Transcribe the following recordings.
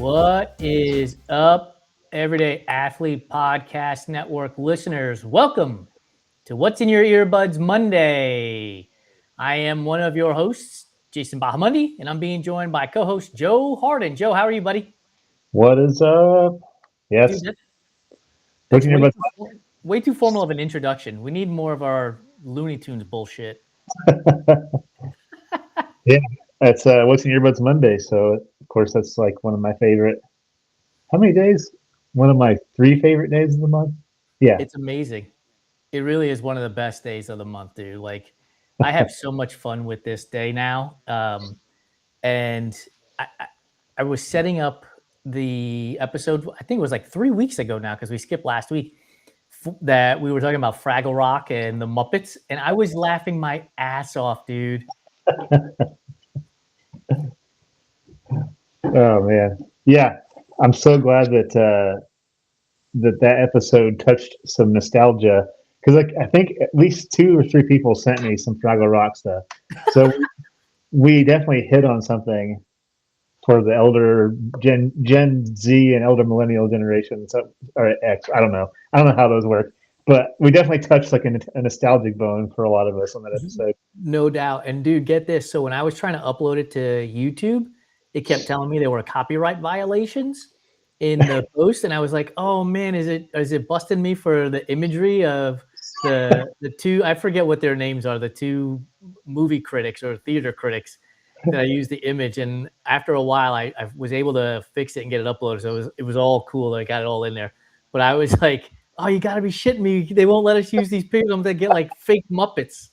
What is up, Everyday Athlete Podcast Network listeners? Welcome to What's in Your Earbuds Monday. I am one of your hosts, Jason Bahamundi, and I'm being joined by co-host Joe Harden. Joe, how are you, buddy? What is up? Yes. Dude, that's What's in your butt? way too formal of an introduction. We need more of our Looney Tunes bullshit. Yeah, that's what's in your butt's Monday. So of course that's like one of my favorite. How many days? One of my three favorite days of the month. Yeah. It's amazing. It really is one of the best days of the month, dude. Like, I have so much fun with this day now. And I was setting up the episode, I think it was like 3 weeks ago now, because we skipped last week, that we were talking about Fraggle Rock and the Muppets. And I was laughing my ass off, dude. Oh man. Yeah. I'm so glad that that episode touched some nostalgia because like I think at least two or three people sent me some Fraggle Rock stuff. So we definitely hit on something for the elder Gen Z and elder millennial generation, so or X. I don't know how those work, but we definitely touched like a nostalgic bone for a lot of us on that episode. No doubt. And dude, get this. So when I was trying to upload it to YouTube, it kept telling me there were copyright violations in the post, and I was like, "Oh man, is it busting me for the imagery of the two? I forget what their names are. The two movie critics or theater critics that I used the image." And after a while, I was able to fix it and get it uploaded. So it was all cool. I got it all in there. But I was like, "Oh, you got to be shitting me! They won't let us use these pictures. I'm gonna get like fake Muppets."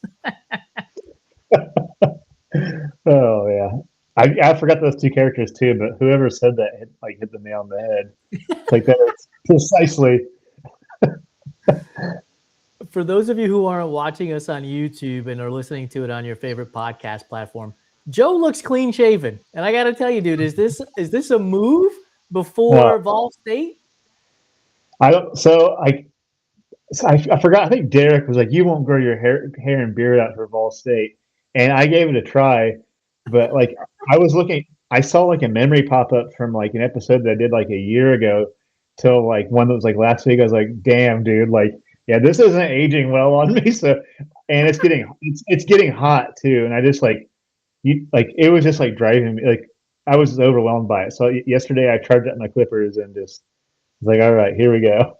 Oh yeah, I forgot those two characters too, but whoever said that hit the nail on the head. Like that is precisely. For those of you who aren't watching us on YouTube and are listening to it on your favorite podcast platform, Joe looks clean shaven, and I got to tell you, dude, is this a move before Vol State? I don't. I forgot. I think Derek was like, "You won't grow your hair and beard out for Vol State," and I gave it a try. But like, I was looking, I saw like a memory pop up from like an episode that I did like a year ago till like one that was like last week. I was like, "Damn, dude! Like, yeah, this isn't aging well on me." So, and it's getting hot too, and I just like it was just like driving me like I was just overwhelmed by it. So yesterday I charged up my clippers and just was like, "All right, here we go."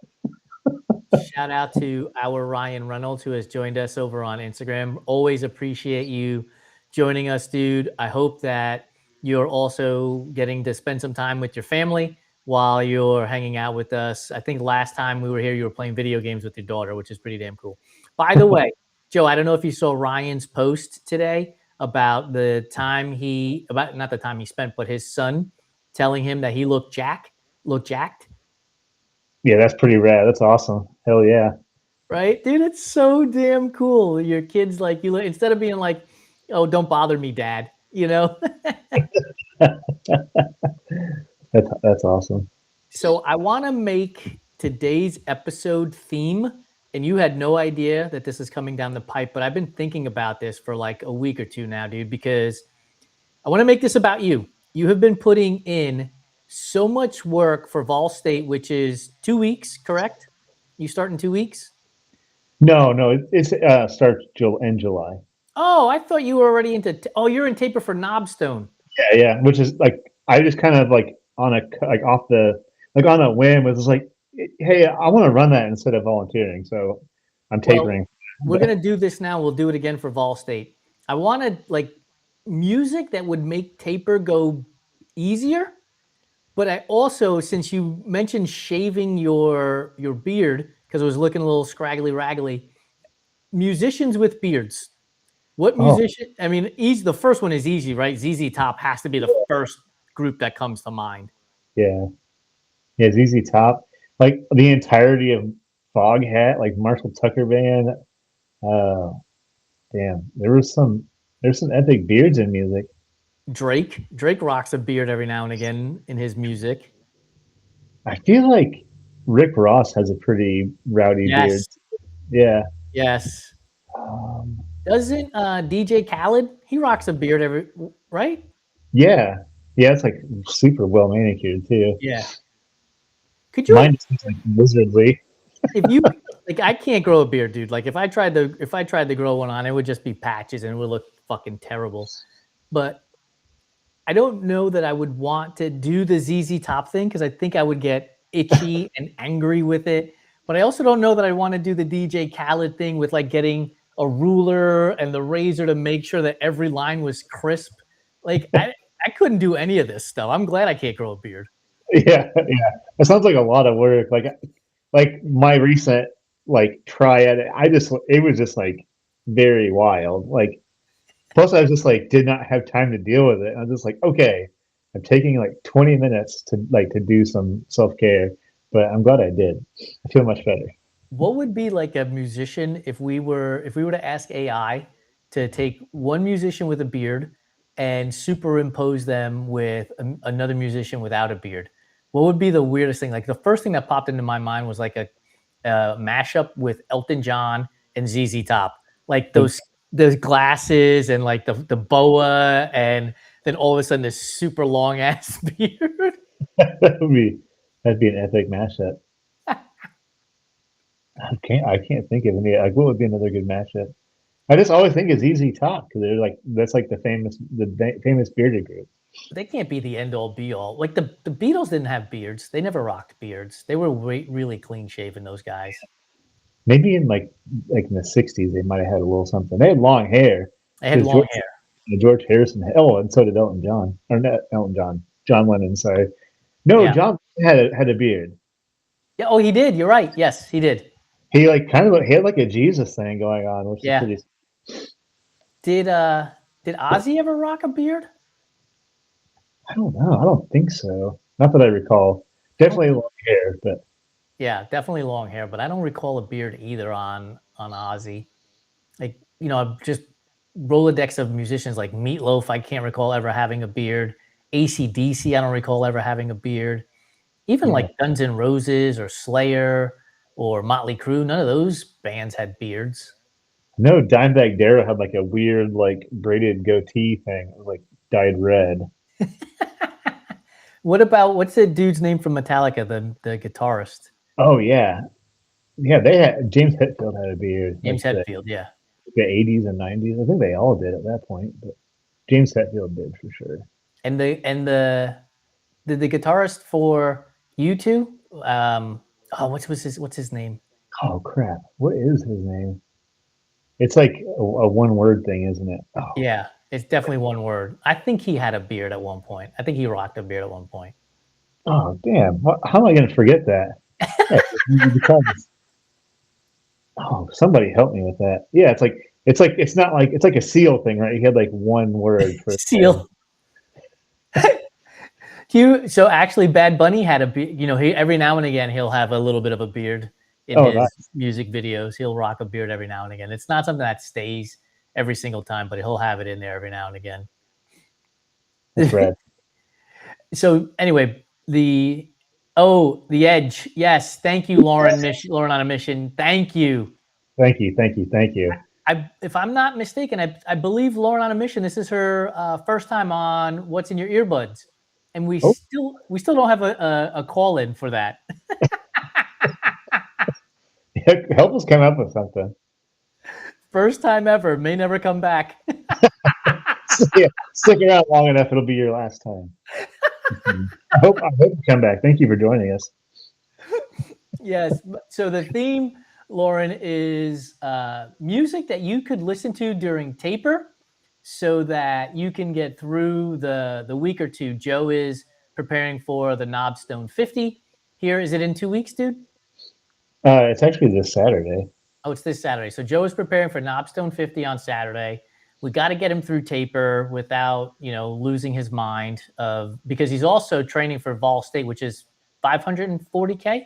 Shout out to our Ryan Reynolds, who has joined us over on Instagram. Always appreciate you joining us, dude. I hope that you're also getting to spend some time with your family while you're hanging out with us. I think last time we were here, you were playing video games with your daughter, which is pretty damn cool. By the way, Joe, I don't know if you saw Ryan's post today about not the time he spent, but his son telling him that he looked jacked. Yeah, that's pretty rad. That's awesome. Hell yeah. Right, dude, it's so damn cool. Your kids like you instead of being like, "Oh, don't bother me, Dad," you know. That's awesome. So I want to make today's episode theme, and you had no idea that this is coming down the pipe, but I've been thinking about this for like a week or two now, dude, because I want to make this about you. You have been putting in so much work for Vol State, which is 2 weeks, correct? You start in 2 weeks? No, it's starts in July. Oh, I thought you were already into. You're in taper for Knobstone. Yeah. Which is like I just kind of like on a like off the like on a whim was like, hey, I want to run that instead of volunteering, so I'm tapering. We're gonna do this now. We'll do it again for Vol State. I wanted like music that would make taper go easier, but I also, since you mentioned shaving your beard because it was looking a little scraggly raggly, musicians with beards. What musician? I mean, the first one is easy, right? ZZ Top has to be the first group that comes to mind. Yeah, ZZ Top, like the entirety of Foghat, like Marshall Tucker Band. Uh, damn, there's some epic beards in music. Drake rocks a beard every now and again in his music. I feel like Rick Ross has a pretty rowdy beard. Yeah. Yes. Doesn't DJ Khaled? He rocks a beard right? Yeah. Yeah, it's like super well manicured too. Yeah. Could you Mine just looks like wizardly. if you like I can't grow a beard, dude. Like if I tried to grow one on, it would just be patches and it would look fucking terrible. But I don't know that I would want to do the ZZ Top thing because I think I would get itchy and angry with it. But I also don't know that I want to do the DJ Khaled thing with like getting a ruler and the razor to make sure that every line was crisp. Like I couldn't do any of this stuff. I'm glad I can't grow a beard. Yeah, yeah. It sounds like a lot of work. Like my recent like try at it, it was just like very wild. Like plus I was just like did not have time to deal with it. I was just like, okay, I'm taking like 20 minutes to do some self-care, but I'm glad I did. I feel much better. What would be like a musician if we were to ask AI to take one musician with a beard and superimpose them with another musician without a beard? What would be the weirdest thing? Like the first thing that popped into my mind was like a mashup with Elton John and ZZ Top, like those glasses and like the boa, and then all of a sudden this super long ass beard. that would be that'd be an epic mashup. I can't think of any like what would be another good mashup. I just always think it's Easy Top because they're like that's like the famous bearded group. They can't be the end all be all. Like the Beatles didn't have beards. They never rocked beards. They were really clean shaven. Those guys. Maybe in like in the '60s they might have had a little something. They had long hair They had because long hair. George Harrison. Oh, and so did Elton John. Or not Elton John. John Lennon. Sorry. No, Yeah. John had a beard. Yeah. Oh, he did. You're right. Yes, he did. He like kind of he had like a Jesus thing going on, which is Yeah. pretty. Did Ozzy ever rock a beard? I don't know. I don't think so. Not that I recall. I don't Definitely think. long hair, but Yeah, definitely long hair, but I don't recall a beard either on Ozzy. Like just Rolodex of musicians like Meatloaf. I can't recall ever having a beard. AC/DC. I don't recall ever having a beard. Even yeah. like Guns N' Roses or Slayer or Motley Crue, none of those bands had beards. No, Dimebag Darrell had like a weird like braided goatee thing. It was like dyed red. What's the dude's name from Metallica, the guitarist? Oh yeah, yeah. They had James Hetfield had a beard like James Hetfield, yeah. the '80s and '90s. I think they all did at that point, but James Hetfield did for sure. And the guitarist for U2, what's his name? Oh crap! What is his name? It's like a one word thing, isn't it? Oh, Yeah, it's definitely one word. I think he had a beard at one point. I think he rocked a beard at one point. oh damn! How am I going to forget that? Yeah, oh, somebody help me with that. Yeah, it's not like it's like a seal thing, right? He had like one word for his name. Seal. So actually, Bad Bunny had a beard. He every now and again he'll have a little bit of a beard in Oh, his nice. music videos. He'll rock a beard every now and again. It's not something that stays every single time, but he'll have it in there every now and again. That's rad. So anyway, the Edge. Yes, thank you, Lauren. Lauren on a mission. Thank you. Thank you, thank you, thank you. If I'm not mistaken, I believe Lauren on a mission. This is her first time on What's in Your Earbuds, and we Oh, still don't have a call in for that. help us come up with something. First time ever. May never come back. Yeah, stick around long enough; it'll be your last time. I hope you come back. Thank you for joining us. Yes. So the theme, Lauren, is music that you could listen to during taper so that you can get through the week or two. Joe is preparing for the Knobstone 50. Here, is it in 2 weeks, dude? It's actually this Saturday. Oh, it's this Saturday. So Joe is preparing for Knobstone 50 on Saturday. We got to get him through taper without, losing his mind because he's also training for Vol State, which is 540K.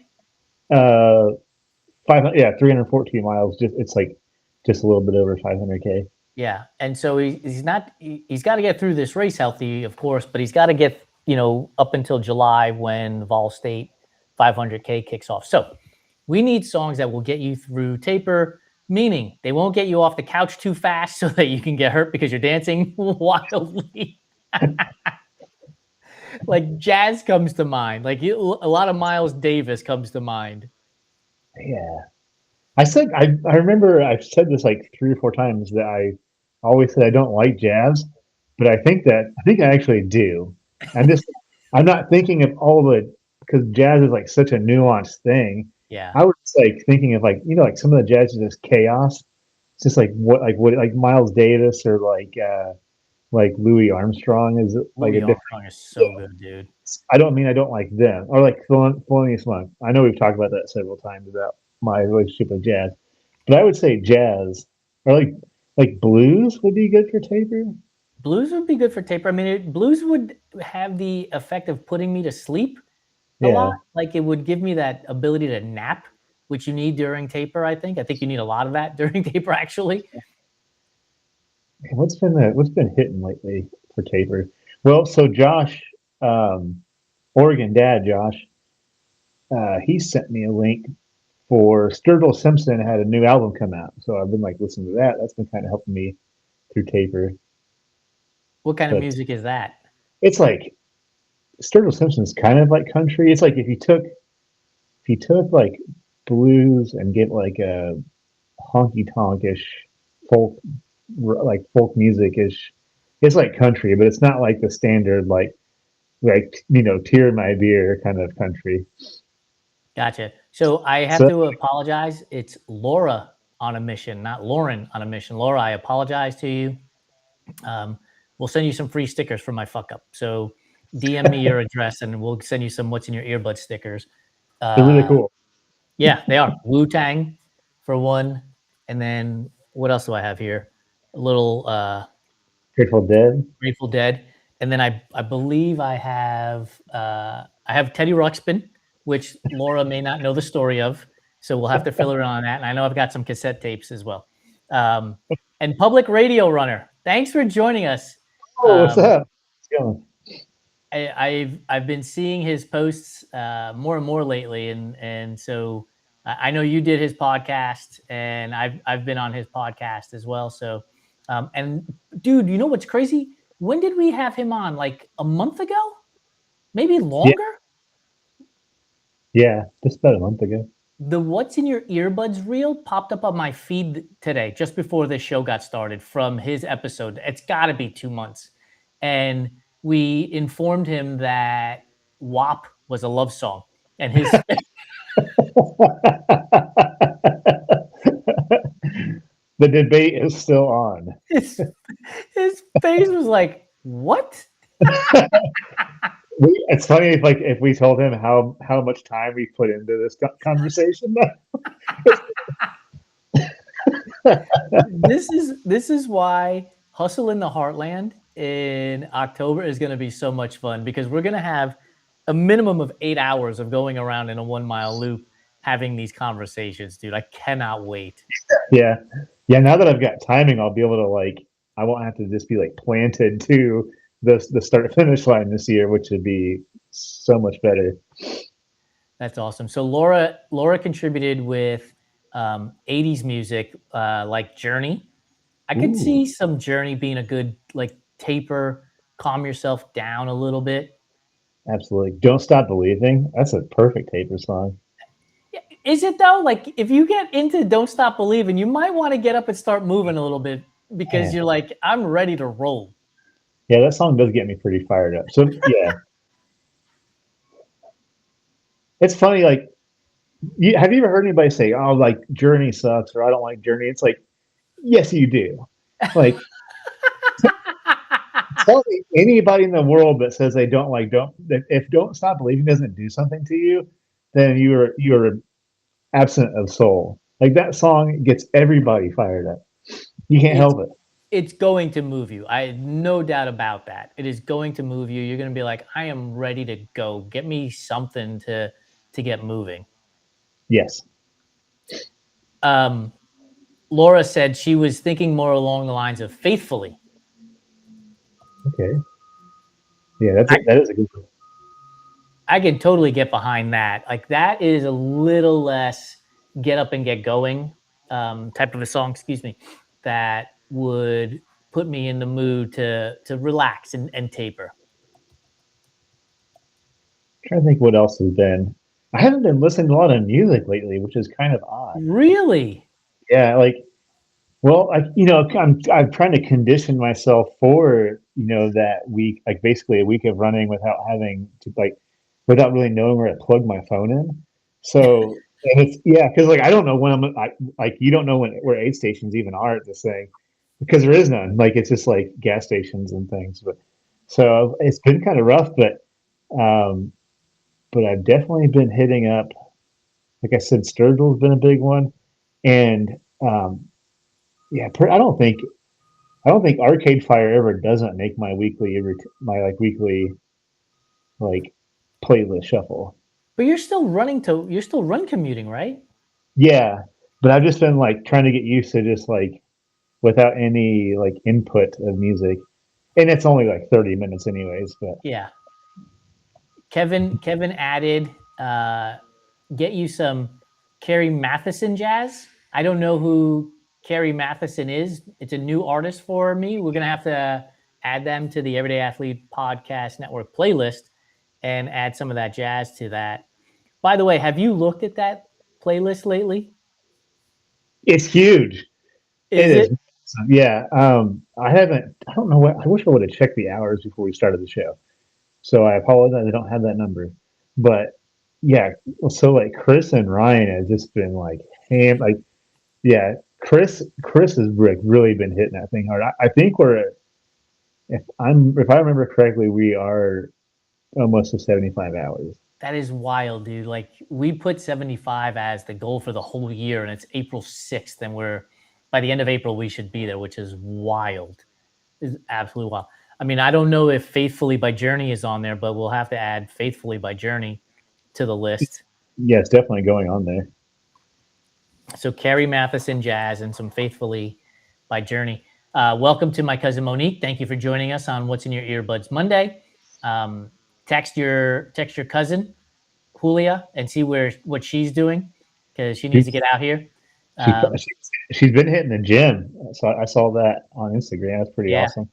314 miles. It's like just a little bit over 500K. Yeah, and so he's got to get through this race healthy, of course, but he's got to get up until July when Vol State 500K kicks off. So we need songs that will get you through taper, meaning they won't get you off the couch too fast so that you can get hurt because you're dancing wildly. Like jazz comes to mind. Like a lot of Miles Davis comes to mind. Yeah. I remember I've said this like 3 or 4 times that I always said I don't like jazz, but I think I actually do. I'm just I'm not thinking of all the because jazz is like such a nuanced thing. Yeah. I was like thinking of like, like some of the jazz is just chaos. It's just like what like Miles Davis or like Louis Armstrong is like a Louis different. Armstrong is so good, dude. I don't mean I don't like them or like Thelonious Monk. I know we've talked about that several times about my relationship with jazz, but I would say jazz or like blues would be good for taper. Blues would be good for taper. I mean, blues would have the effect of putting me to sleep a lot. Yeah. Like it would give me that ability to nap, which you need during taper. I think you need a lot of that during taper, actually. What's been hitting lately for taper? Well, so Josh, um, Oregon dad Josh, he sent me a link for Sturgill Simpson had a new album come out, so I've been like listening to that. That's been kind of helping me through taper. What kind of But music is that? it's like Sturgill Simpson's kind of like country. It's like if you took like blues and get like a honky tonkish folk like folk music ish. It's like country, but it's not like the standard tear in my beer kind of country. Gotcha. So I have So to apologize. It's Laura on a mission, not Lauren on a mission. Laura, I apologize to you. Um, we'll send you some free stickers for my fuck up. So DM me your address and we'll send you some what's in your earbud stickers. they're really Uh, cool. yeah, they are. Wu Tang for one. And then what else do I have here? A little Grateful Dead. Grateful Dead. And then I believe I have Teddy Ruxpin, which Laura may not know the story of. So we'll have to fill her in on that. And I know I've got some cassette tapes as well. Um, and Public Radio Runner. Thanks for joining us. Oh, what's Um, up? What's going? I've been seeing his posts more and more lately, and so I know you did his podcast, and I've been on his podcast as well. So, and dude, you know what's crazy? When did we have him on? Like a month ago, maybe Yeah, longer. yeah, just about a month ago. The "What's in Your Earbuds" reel popped up on my feed today, just before this show got started, from his episode. It's got to be 2 months, and we informed him that "WAP" was a love song, and The debate is still on. his his face was like, "What?" It's funny if we told him how much time we put into this conversation. This is why Hustle in the Heartland in October is going to be so much fun, because we're going to have a minimum of 8 hours of going around in a 1 mile loop having these conversations, dude. I cannot wait. Yeah, yeah. Now that I've got timing, I'll be able to I won't have to just be like planted to the start finish line this year, which would be so much better. That's awesome. So Laura contributed with 80s music like Journey. I could Ooh, see some Journey being a good like taper, calm yourself down a little bit. absolutely. Don't Stop Believing. That's a perfect taper song. Is it though? Like if you get into Don't Stop Believing, you might want to get up and start moving a little bit, because Yeah, you're like, I'm ready to roll. yeah. That song does get me pretty fired up. So yeah, it's funny. Have you ever heard anybody say, "Oh, like Journey sucks," or "I don't like Journey"? It's like, yes, you do. Like, tell me anybody in the world that says they don't like don't that if Don't Stop Believing doesn't do something to you, then you're absent of soul. Like that song gets everybody fired up. You can't it's help it. it's going to move you. I have no doubt about that. It is going to move you. You're going to be like, I am ready to go. Get me something to get moving. Yes. Um, Laura said she was thinking more along the lines of "Faithfully." Okay. Yeah, I, that is a good one. I can totally get behind that. Like that is a little less get up and get going type of a song. Excuse me, that would put me in the mood to relax and taper. trying to think what else has been. I haven't been listening to a lot of music lately, which is kind of odd. Really? Yeah, like, well, I'm trying to condition myself for that week, like basically a week of running without having to without really knowing where to plug my phone in. So and it's yeah, because like I don't know when like you don't know where aid stations even are at this thing because there is none. Like it's just like gas stations and things. But so it's been kind of rough, um, but I've definitely been hitting up. Like I said, Sturgill's been a big one, and yeah, I don't think Arcade Fire ever doesn't make my weekly like playlist shuffle. But you're still run commuting, right? Yeah, but I've just been like trying to get used to just like without any like input of music, and it's only like 30 minutes anyways. But Yeah. Kevin added get you some Carrie Matheson jazz. I don't know who Carrie Matheson is. It's a new artist for me. We're gonna have to add them to the Everyday Athlete Podcast Network playlist and add some of that jazz to that. By the way, have you looked at that playlist lately? it's huge. It Is is. it? Yeah. I haven't. I don't know what. I wish I would have checked the hours before we started the show. So I apologize. I don't have that number. But yeah. So like Chris and Ryan have just been like ham. Like yeah. Chris has like really been hitting that thing hard. I think if I remember correctly, we are almost to 75 hours. That is wild, dude. Like we put 75 as the goal for the whole year, and it's April 6th, and we're by the end of April we should be there, which is wild. Is absolutely wild. I mean, I don't know if Faithfully by Journey is on there, but we'll have to add Faithfully by Journey to the list. Yeah, it's definitely going on there. So Carrie Matheson jazz and some Faithfully by Journey. Welcome to my cousin Monique. Thank you for joining us on What's in Your Earbuds Monday. Um, text your cousin Julia and see what she's doing because she needs to She's get out here. she, Um, she, she's been hitting the gym. So I saw that on Instagram. That's pretty yeah, awesome.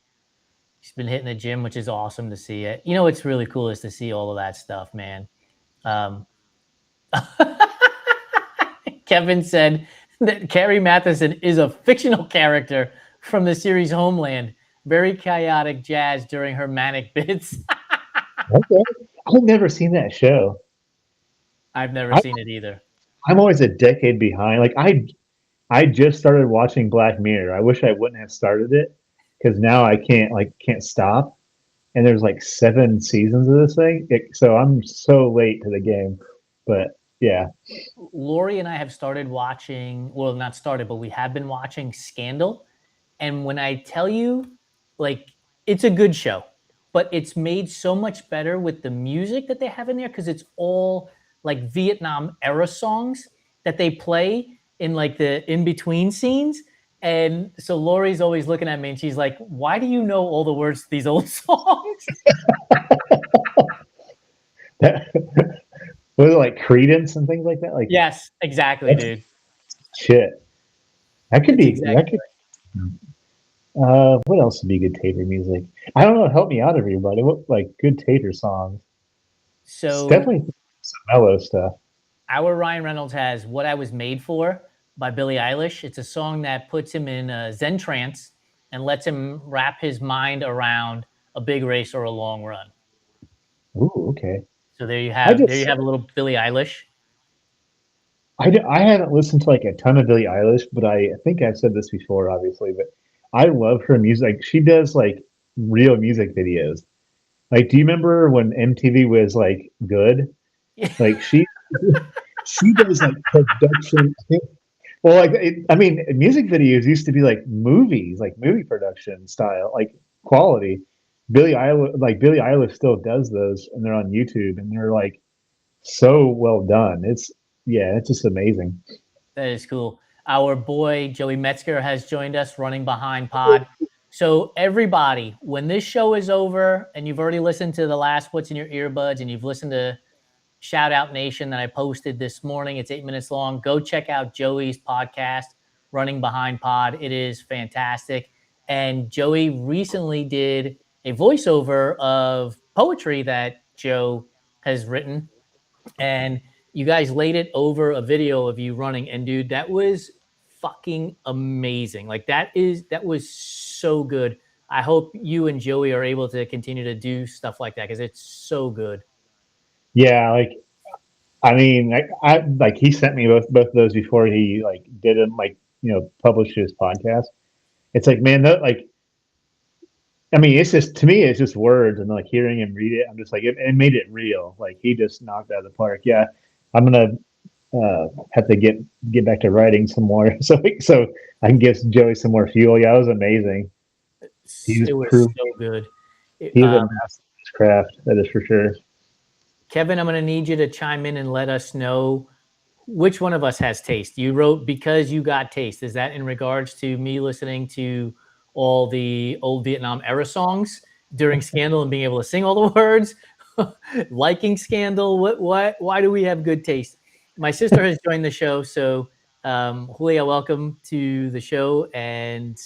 she's been hitting the gym, which is awesome to see it. You know, what's really cool is to see all of that stuff, man. Um, Kevin said that Carrie Matheson is a fictional character from the series Homeland. Very chaotic jazz during her manic bits. Okay. I've never seen that show. I've never I, seen it either. I'm always a decade behind. Like I just started watching Black Mirror. I wish I wouldn't have started it because now I can't stop. And there's like 7 seasons of this thing, so I'm so late to the game. But yeah, Lori and I have started watching, well, not started, but we have been watching Scandal. And when I tell you, like, it's a good show, but it's made so much better with the music that they have in there because it's all like Vietnam era songs that they play in like the in between scenes. And so Lori's always looking at me and she's like, why do you know all the words to these old songs? that, was it like Credence and things like that? Like Yes, exactly, that's dude. shit. That could That's be exactly that could. right. What else would be good Tater music? I don't know. Help me out, everybody. What like good Tater songs? It's So definitely some mellow stuff. our Ryan Reynolds has What I Was Made For by Billie Eilish. It's a song that puts him in a Zen trance and lets him wrap his mind around a big race or a long run. Ooh, okay. So I there you just have a little Billie Eilish. I haven't listened to like a ton of Billie Eilish, but I think I've said this before, obviously, but I love her music. Like she does like real music videos. Like, do you remember when MTV was like good? Like she does like production. Well, I mean, music videos used to be like movies, like movie production style, like quality. Billie Eilish still does those, and they're on YouTube, and they're like so well done. It's just amazing. That is cool. Our boy Joey Metzger has joined us running behind pod. So everybody, when this show is over and you've already listened to the last What's in Your Earbuds and you've listened to Shout Out Nation that I posted this morning. It's 8 minutes long. Go check out Joey's podcast, Running Behind Pod. It is fantastic. And Joey recently did a voiceover of poetry that Joe has written, and you guys laid it over a video of you running, and dude, that was fucking amazing. Like that was so good. I hope you and Joey are able to continue to do stuff like that because it's so good. Yeah, like I mean, I like he sent me both of those before he like did them, like published his podcast. It's like, man, that like I mean, it's just to me, it's just words, and like hearing him read it, I'm just like, it made it real. Like he just knocked it out of the park. Yeah, I'm gonna have to get back to writing some more, so I can give Joey some more fuel. Yeah, it was amazing. He's It was proved so good. It, he's a master of his craft. That is for sure. Kevin, I'm going to need you to chime in and let us know which one of us has taste. You wrote because you got taste. Is that in regards to me listening to all the old Vietnam era songs during Scandal and being able to sing all the words? Liking Scandal? What? Why do we have good taste? My sister has joined the show, so Julia, welcome to the show. And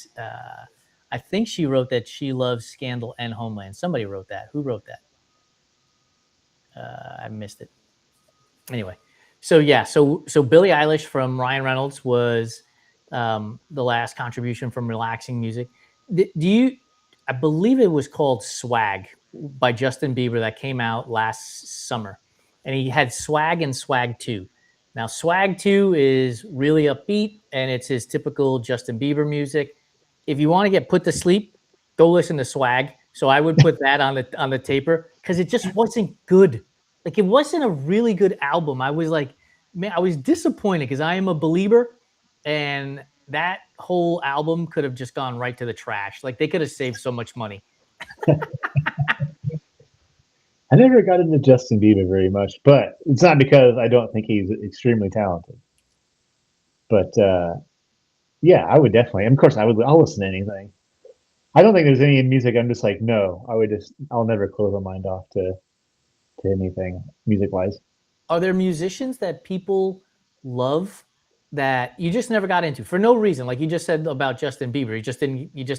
I think she wrote that she loves Scandal and Homeland. Somebody wrote that. Who wrote that? I missed it. Anyway, so yeah, so Billie Eilish from Ryan Reynolds was the last contribution from relaxing music. Do you? I believe it was called Swag by Justin Bieber that came out last summer, and he had Swag and Swag 2. Now Swag 2 is really upbeat and it's his typical Justin Bieber music. If you want to get put to sleep, go listen to Swag. So I would put that on the taper because it just wasn't good. Like it wasn't a really good album. I was like, man, I was disappointed because I am a believer, and that whole album could have just gone right to the trash. Like they could have saved so much money. I never got into Justin Bieber very much, but it's not because I don't think he's extremely talented. But yeah, I would definitely. And of course, I'll listen to anything. I don't think there's any music I'm just like, no. I'll never close my mind off to anything music wise. Are there musicians that people love that you just never got into for no reason? Like you just said about Justin Bieber, you just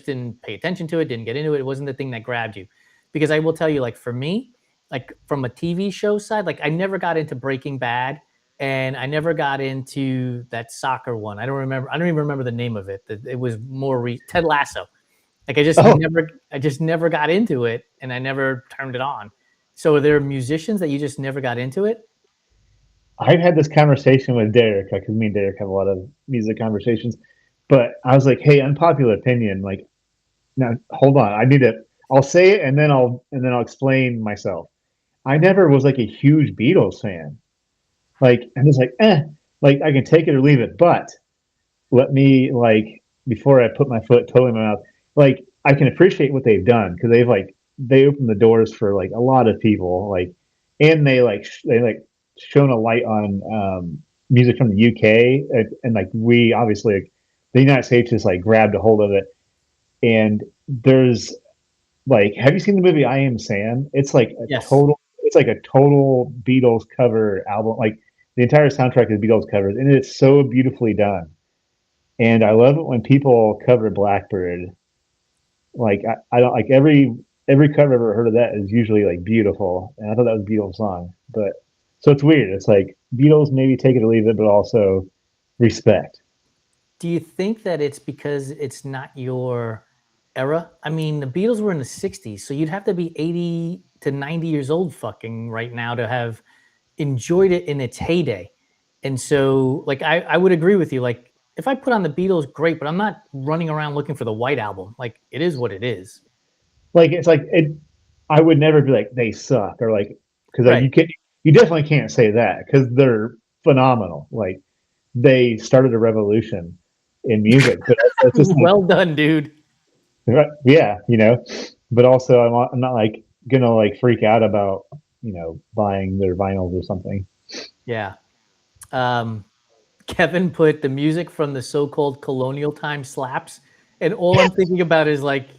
didn't pay attention to it, didn't get into it. It wasn't the thing that grabbed you. Because I will tell you, like for me, like from a TV show side, like I never got into Breaking Bad, and I never got into that soccer one. I don't remember. I don't even remember the name of it. It was Ted Lasso. Like Oh, I just never got into it, and I never turned it on. So are there musicians that you just never got into it? I've had this conversation with Derek because me and Derek have a lot of music conversations. But I was like, hey, unpopular opinion. Like, now hold on. I need to. I'll say it and then I'll explain myself. I never was like a huge Beatles fan. Like I'm just like, like I can take it or leave it. But let me like before I put my foot totally in my mouth, like I can appreciate what they've done because they opened the doors for like a lot of people, like and they like shone a light on music from the UK and like we obviously like, the United States just like grabbed a hold of it. And there's like, have you seen the movie I Am Sam? Yes. It's like a total Beatles cover album. Like the entire soundtrack is Beatles covers, and it's so beautifully done. And I love it when people cover Blackbird. Like I don't like every cover I've ever heard of that is usually like beautiful, and I thought that was a beautiful song. But so it's weird. It's like Beatles maybe take it or leave it, but also respect. Do you think that it's because it's not your era? I mean, the Beatles were in the 60s, so you'd have to be 80 to 90 years old fucking right now to have enjoyed it in its heyday. And so, like, I would agree with you. Like, if I put on the Beatles, great, but I'm not running around looking for the White Album. Like, it is what it is. Like it's like it. I would never be like they suck or like because Right. you definitely can't say that because they're phenomenal. Like they started a revolution in music, but it's just like Well done, dude. yeah, But also, I'm not like gonna like freak out about buying their vinyls or something. Yeah. Um, Kevin put the music from the so-called colonial time slaps, and all I'm thinking about is like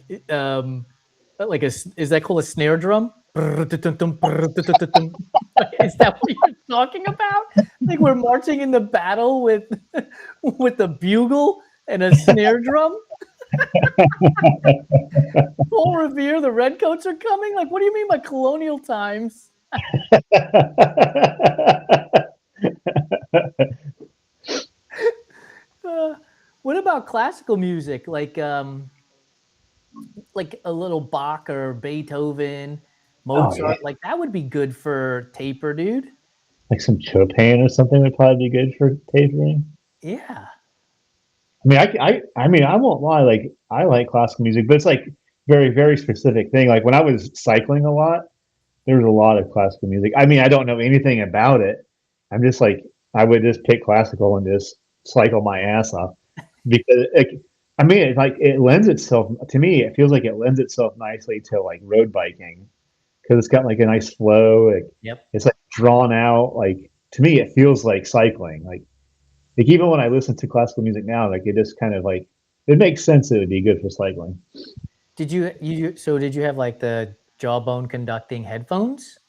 is that called a snare drum? Is that what you're talking about? Like we're marching in the battle with with a bugle and a snare drum? Paul Revere, the redcoats are coming? Like, what do you mean by colonial times? Uh, what about classical music? Like a little Bach or Beethoven, Oh yeah, Mozart, like that would be good for taper, dude. like some Chopin or something would probably be good for tapering. Yeah. I mean, I mean, I won't lie. Like, I like classical music, but it's like very, very specific thing. Like when I was cycling a lot, there was a lot of classical music. I mean, I don't know anything about it. I'm just like, I would just pick classical and just cycle my ass off because, like, I mean, it lends itself to me. It feels like it lends itself nicely to like road biking because it's got like a nice flow. Like, Yep. it's like drawn out. Like to me, it feels like cycling. Like even when I listen to classical music now, like it just kind of like it makes sense that it would be good for cycling. Did you have like the jawbone conducting headphones?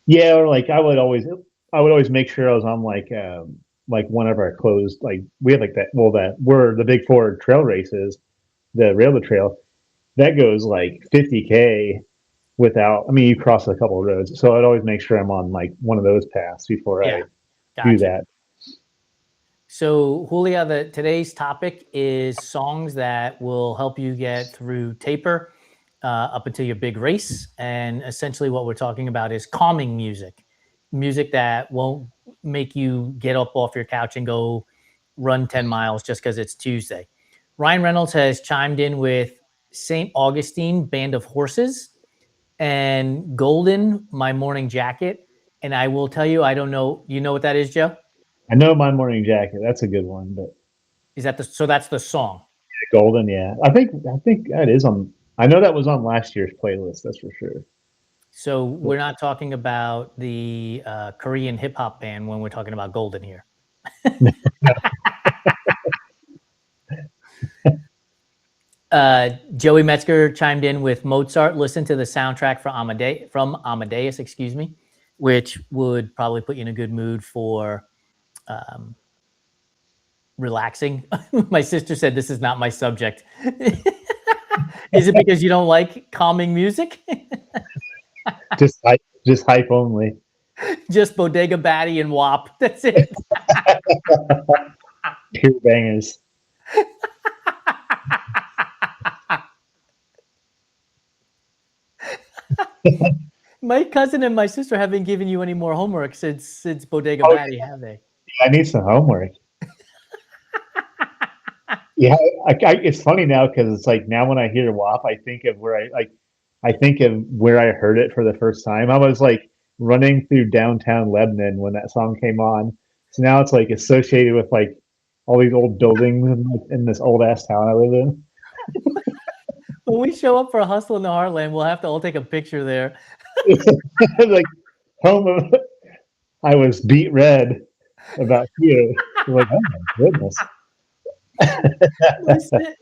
Yeah, or like I would always make sure I was on like one of our closed like we have like that well that we're the big four trail races, the railroad trail, that goes like 50K without I mean you cross a couple of roads. So I'd always make sure I'm on like one of those paths before Yeah, I do gotcha. that. So, Julia, today's topic is songs that will help you get through taper up until your big race. And essentially, what we're talking about is calming music, music that won't make you get up off your couch and go run 10 miles just because it's Tuesday. Ryan Reynolds has chimed in with St. Augustine Band of Horses and Golden, My Morning Jacket. And I will tell you, I don't know. You know what that is, Joe? I know My Morning Jacket, that's a good one, but Is that so? That's the song. Golden, yeah. I think that is on I know that was on last year's playlist, that's for sure. So we're not talking about the Korean hip hop band when we're talking about Golden here. Joey Metzger chimed in with Mozart. Listen to the soundtrack from Amadeus, excuse me, which would probably put you in a good mood for um, relaxing. My sister said this is not my subject. Is it because you don't like calming music? Just hype only. Just Bodega Batty and WAP. That's it. Pure bangers. My cousin and my sister haven't given you any more homework since Bodega Oh, Batty, have they? yeah, I need some homework. Yeah, it's funny now because it's like now when I hear WAP, I think of where I think of where I heard it for the first time. I was like running through downtown Lebanon when that song came on. So now it's like associated with like all these old buildings in this old ass town I live in. When we show up for a hustle in the heartland, we'll have to all take a picture there. Like home of I was beat red about you. Like, oh my goodness.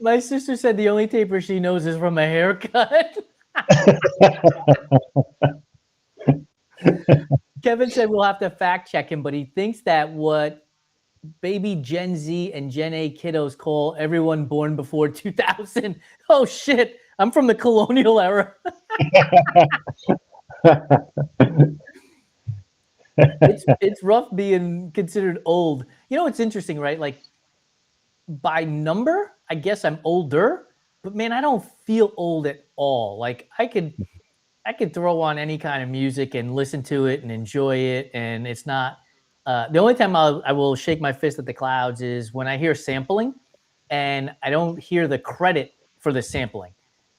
My sister said the only taper she knows is from a haircut. Kevin said we'll have to fact check him, but he thinks that what baby Gen Z and Gen A kiddos call everyone born before 2000. Oh shit, I'm from the colonial era. It's rough being considered old. You know, it's interesting, right? Like by number, I guess I'm older, but man, I don't feel old at all. Like I could throw on any kind of music and listen to it and enjoy it, and it's not. The only time I will shake my fist at the clouds is when I hear sampling, and I don't hear the credit for the sampling.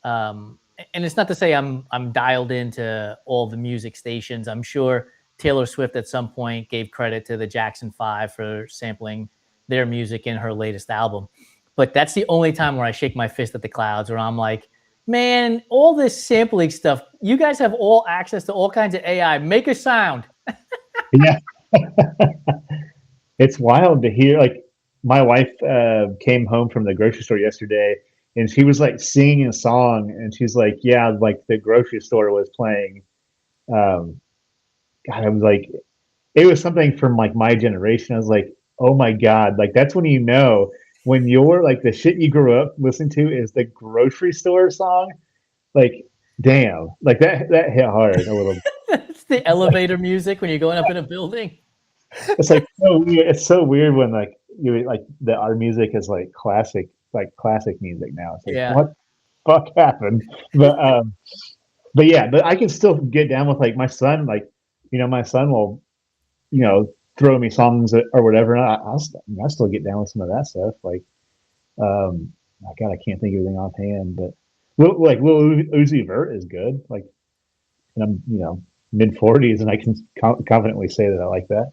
And it's not to say I'm dialed into all the music stations. I'm sure Taylor Swift at some point gave credit to the Jackson Five for sampling their music in her latest album. But that's the only time where I shake my fist at the clouds, where I'm like, man, all this sampling stuff, you guys have all access to all kinds of AI. Make a sound. Yeah. It's wild to hear. Like my wife came home from the grocery store yesterday, and she was like singing a song, and she's like, "Yeah, like the grocery store was playing." Um, God, I was like, it was something from like my generation. I was like, "Oh my God!" Like that's when you know when you're like the shit you grew up listening to is the grocery store song. Like, damn, like that hit hard a little bit. The elevator music when you're going up in a building. It's like so weird. It's so weird when like you like the our music is like classic music now. It's like Yeah. what the fuck happened? But yeah, but I can still get down with like my son. Like my son will throw me songs or whatever. And I still get down with some of that stuff. Like my God, I can't think of anything offhand. But like Lil Uzi Vert is good. Like, and I'm mid 40s, and I can confidently say that I like that.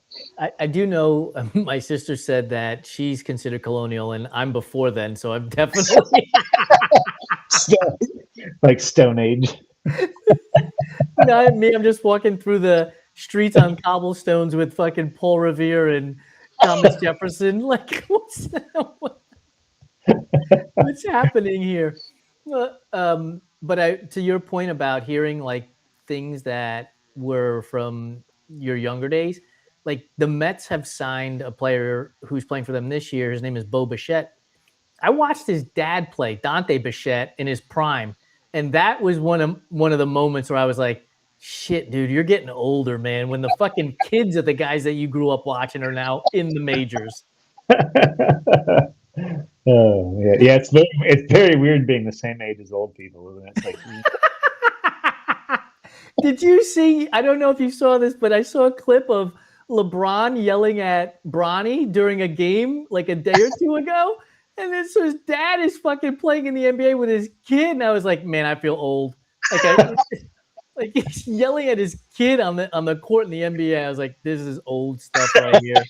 I do know my sister said that she's considered colonial, and I'm before then, so I'm definitely Like Stone Age. not me. I'm just walking through the streets on cobblestones with fucking Paul Revere and Thomas Jefferson. Like, what's happening here? But to your point about hearing like things that were from your younger days, like the Mets have signed a player who's playing for them this year. His name is Bo Bichette. I watched his dad play, Dante Bichette, in his prime, and that was one of the moments where I was like, "Shit, dude, you're getting older, man." When the fucking kids of the guys that you grew up watching are now in the majors. Oh yeah, yeah. It's very weird being the same age as old people, isn't it? It's like Did you see? I don't know if you saw this, but I saw a clip of LeBron yelling at Bronny during a game like a day or two ago. And then so his dad is fucking playing in the NBA with his kid. And I was like, man, I feel old. Like he's yelling at his kid on the court in the NBA. I was like, this is old stuff right here.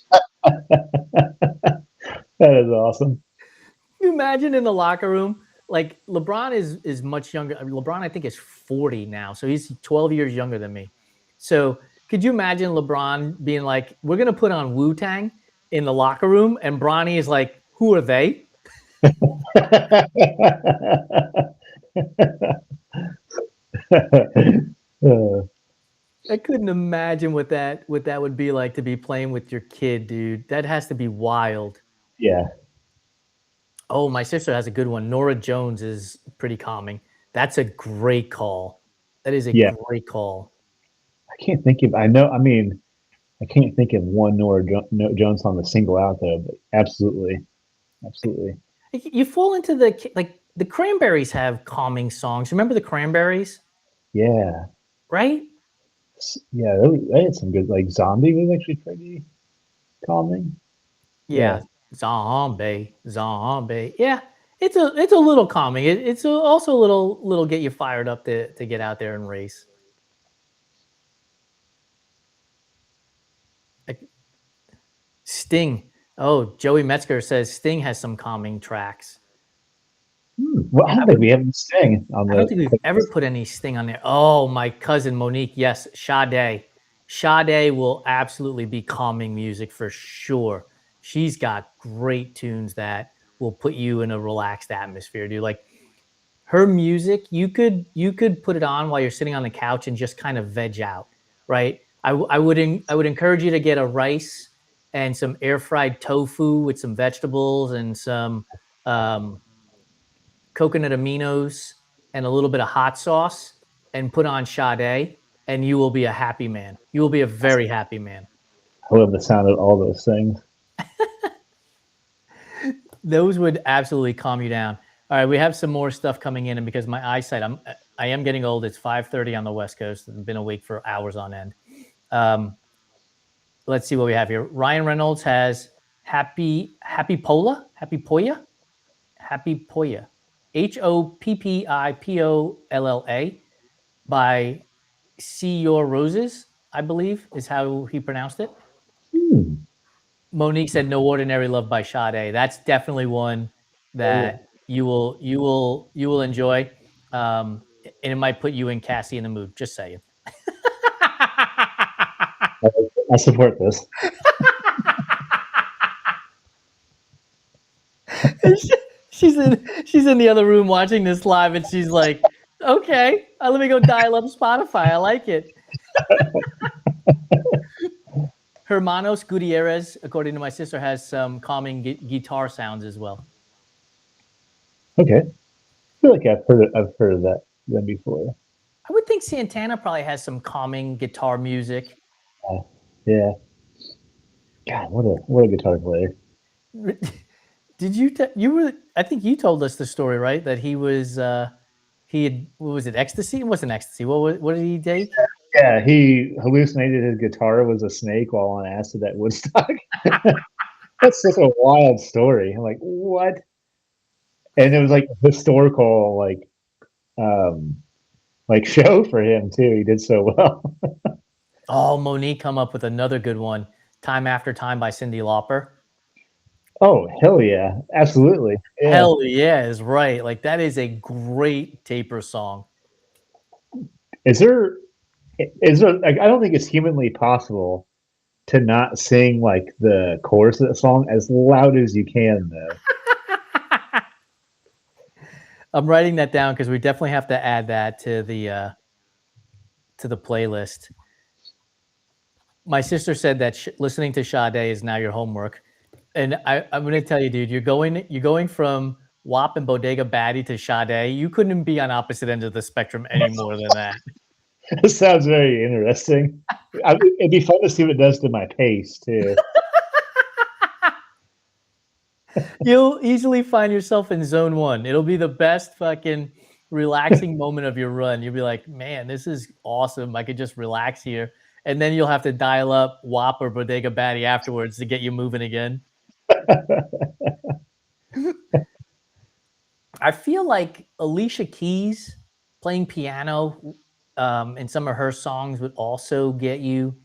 that is awesome. Can you imagine in the locker room? Like LeBron is much younger. I mean, LeBron, I think, is 40 now, so he's 12 years younger than me. So could you imagine LeBron being like, "We're gonna put on Wu Tang in the locker room," and Bronny is like, "Who are they?" I couldn't imagine what that would be like to be playing with your kid, dude. That has to be wild. Yeah, Oh, my sister has a good one. Norah Jones is pretty calming. That's a great call. That is a yeah. great call. I can't think of. I know. I mean, I can't think of one Jones song to single out though. But absolutely, absolutely. You fall into the Cranberries have calming songs. Remember the Cranberries, Yeah, right? yeah. They had some good. Like Zombie was actually pretty calming. Yeah. Yeah, zombie, zombie. Yeah, it's a little calming. Also a little get you fired up to get out there and race. Like Sting. Oh, Joey Metzger says Sting has some calming tracks. Well, I don't I think would we have any Sting on I don't the think we've ever playlist. put any Sting on there. Oh, my cousin Monique. Yes, Sade. Sade will absolutely be calming music for sure. She's got great tunes that will put you in a relaxed atmosphere, dude. Like her music, you could put it on while you're sitting on the couch and just kind of veg out, right? I would encourage you to get a rice and some air fried tofu with some vegetables and some um, coconut aminos and a little bit of hot sauce and put on Sade, and you will be a happy man. You will be a very happy man. I love the sound of all those things. Those would absolutely calm you down. All right, we have some more stuff coming in, and because my eyesight, I am getting old. It's 5:30 on the West Coast. I've been awake for hours on end. Um, let's see what we have here. Ryan Reynolds has Happy Polla, Happy Poya, Happy Poya, Hoppiolla by See Your Roses, I believe is how he pronounced it. Hmm. Monique said No Ordinary Love by Sade. That's definitely one Oh, that you will enjoy. And it might put you and Cassie in the mood. Just saying. I support this. she's in the other room watching this live, and she's like, "Okay, let me go dial up Spotify. I like it." Hermanos Gutierrez, according to my sister, has some calming guitar sounds as well. Okay, I feel like I've heard of that them before. would think Santana probably has some calming guitar music. Yeah. God, what a guitar player. Did you you were I think you told us the story, right? That he was he had what was it, ecstasy? It wasn't ecstasy. What did he take? Yeah, he hallucinated his guitar was a snake while on acid at Woodstock. That's such a wild story. I'm like, what? And it was like historical, um, like show for him too. He did so well. Oh, Monique come up with another good one. Time After Time by Cyndi Lauper. Oh hell yeah, absolutely. Yeah. Hell yeah is right. Like that is a great taper song. Is there is there like I don't think it's humanly possible to not sing like the chorus of the song as loud as you can though. I'm writing that down because we definitely have to add that to the playlist. My sister said that listening to Sade is now your homework, and I'm going to tell you, dude, you're going from WAP and Bodega Baddie to Sade. You couldn't be on opposite ends of the spectrum any more than that. This sounds very interesting. It'd be fun to see what it does to my pace too. You'll easily find yourself in zone one. It'll be the best fucking relaxing moment of your run. You'll be like, man, this is awesome. I could just relax here. And then you'll have to dial up WAP or Bodega Baddie afterwards to get you moving again. I feel like Alicia Keys playing piano in some of her songs would also get you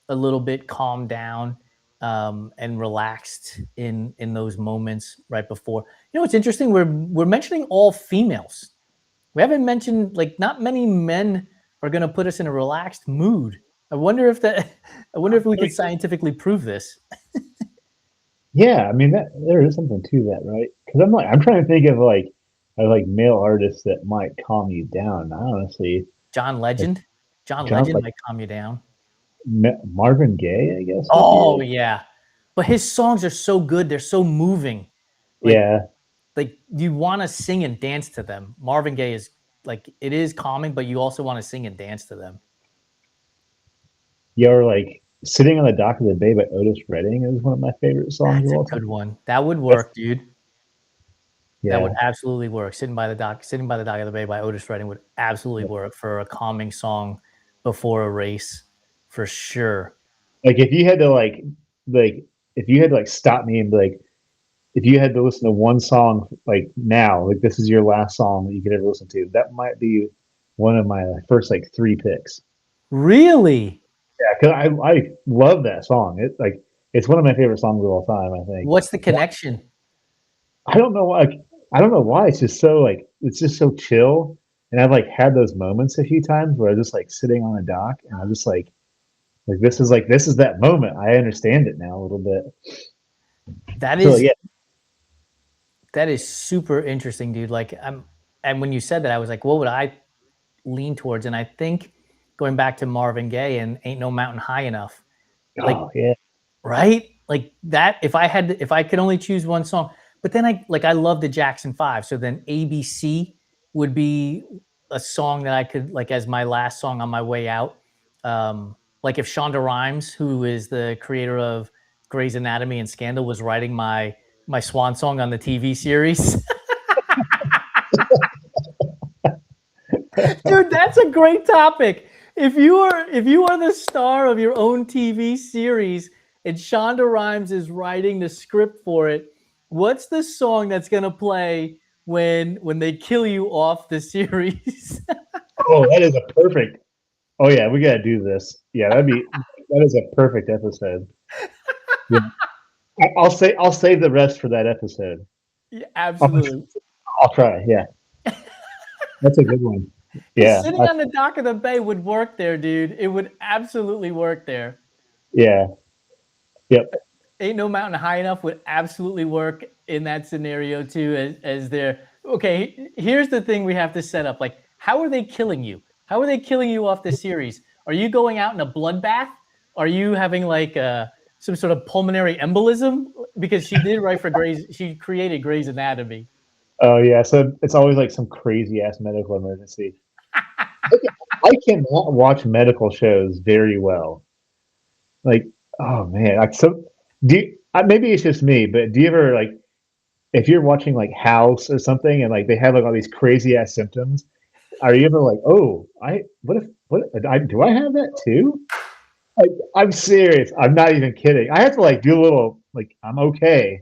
a little bit calmed down and relaxed in those moments right before. You know, it's interesting. We're mentioning all females. We haven't mentioned like not many men are going to put us in a relaxed mood. I wonder if that. I wonder if we could scientifically prove this. Yeah, I mean that there is something to that, right? Because I'm trying to think of like male artists that might calm you down. I honestly John like Legend. John John Legend like might calm you down. Marvin Gaye, I guess would be Oh yeah, but his songs are so good. They're so moving. Like yeah. you want to sing and dance to them. Marvin Gaye is like it is calming, but you also want to sing and dance to them. You're like Sitting on the Dock of the Bay by Otis Redding is one of my favorite songs That's of a all time. good one. That would That's work, dude. That yeah. would absolutely work. Sitting by the dock of the bay by Otis Redding would absolutely work for a calming song before a race, for sure. Like if you had to like if you had to like stop me and be like if you had to listen to one song like now, like this is your last song that you could ever listen to, that might be one of my first like three picks. Really? Yeah, because I love that song. It's one of my favorite songs of all time. I think. What's the connection? I don't know why. I don't know why. It's just so it's just so chill. And I've like had those moments a few times where I'm just like sitting on a dock and I'm just this is that moment. I understand it now a little bit. That So is yeah. that is super interesting, dude. Like and when you said that, I was like, what would I lean towards? And I think going back to Marvin Gaye and Ain't No Mountain High Enough, like Oh yeah. right? Like that, if I could only choose one song, but then I love the Jackson 5. So then ABC would be a song that I could like as my last song on my way out. Like if Shonda Rhimes, who is the creator of Grey's Anatomy and Scandal, was writing my swan song on the TV series. Dude, that's a great topic. If you are the star of your own TV series and Shonda Rhimes is writing the script for it, what's the song that's gonna play when they kill you off the series? Oh, that is a perfect. Oh yeah, we gotta do this. Yeah, that is a perfect episode. Yeah. I'll save the rest for that episode. Yeah, I'll, absolutely. I'll try. Yeah, that's a good one. Because Yeah, sitting on the dock of the bay would work there, dude. It would absolutely work there. yeah, yep. Ain't No Mountain High Enough would absolutely work in that scenario too. As they're okay. Here's the thing we have to set up: like, how are they killing you? How are they killing you off the series? Are you going out in a bloodbath? Are you having like some sort of pulmonary embolism? Because she did write for Grey's. She created Grey's Anatomy. Oh yeah, so it's always like some crazy ass medical emergency. I can watch medical shows very well. Like, oh man, like so. Maybe it's just me, but do you ever like if you're watching like House or something and like they have like all these crazy ass symptoms? Are you ever like, oh, do I have that too? Like, I'm serious. I'm not even kidding. I have to like do a little like I'm okay.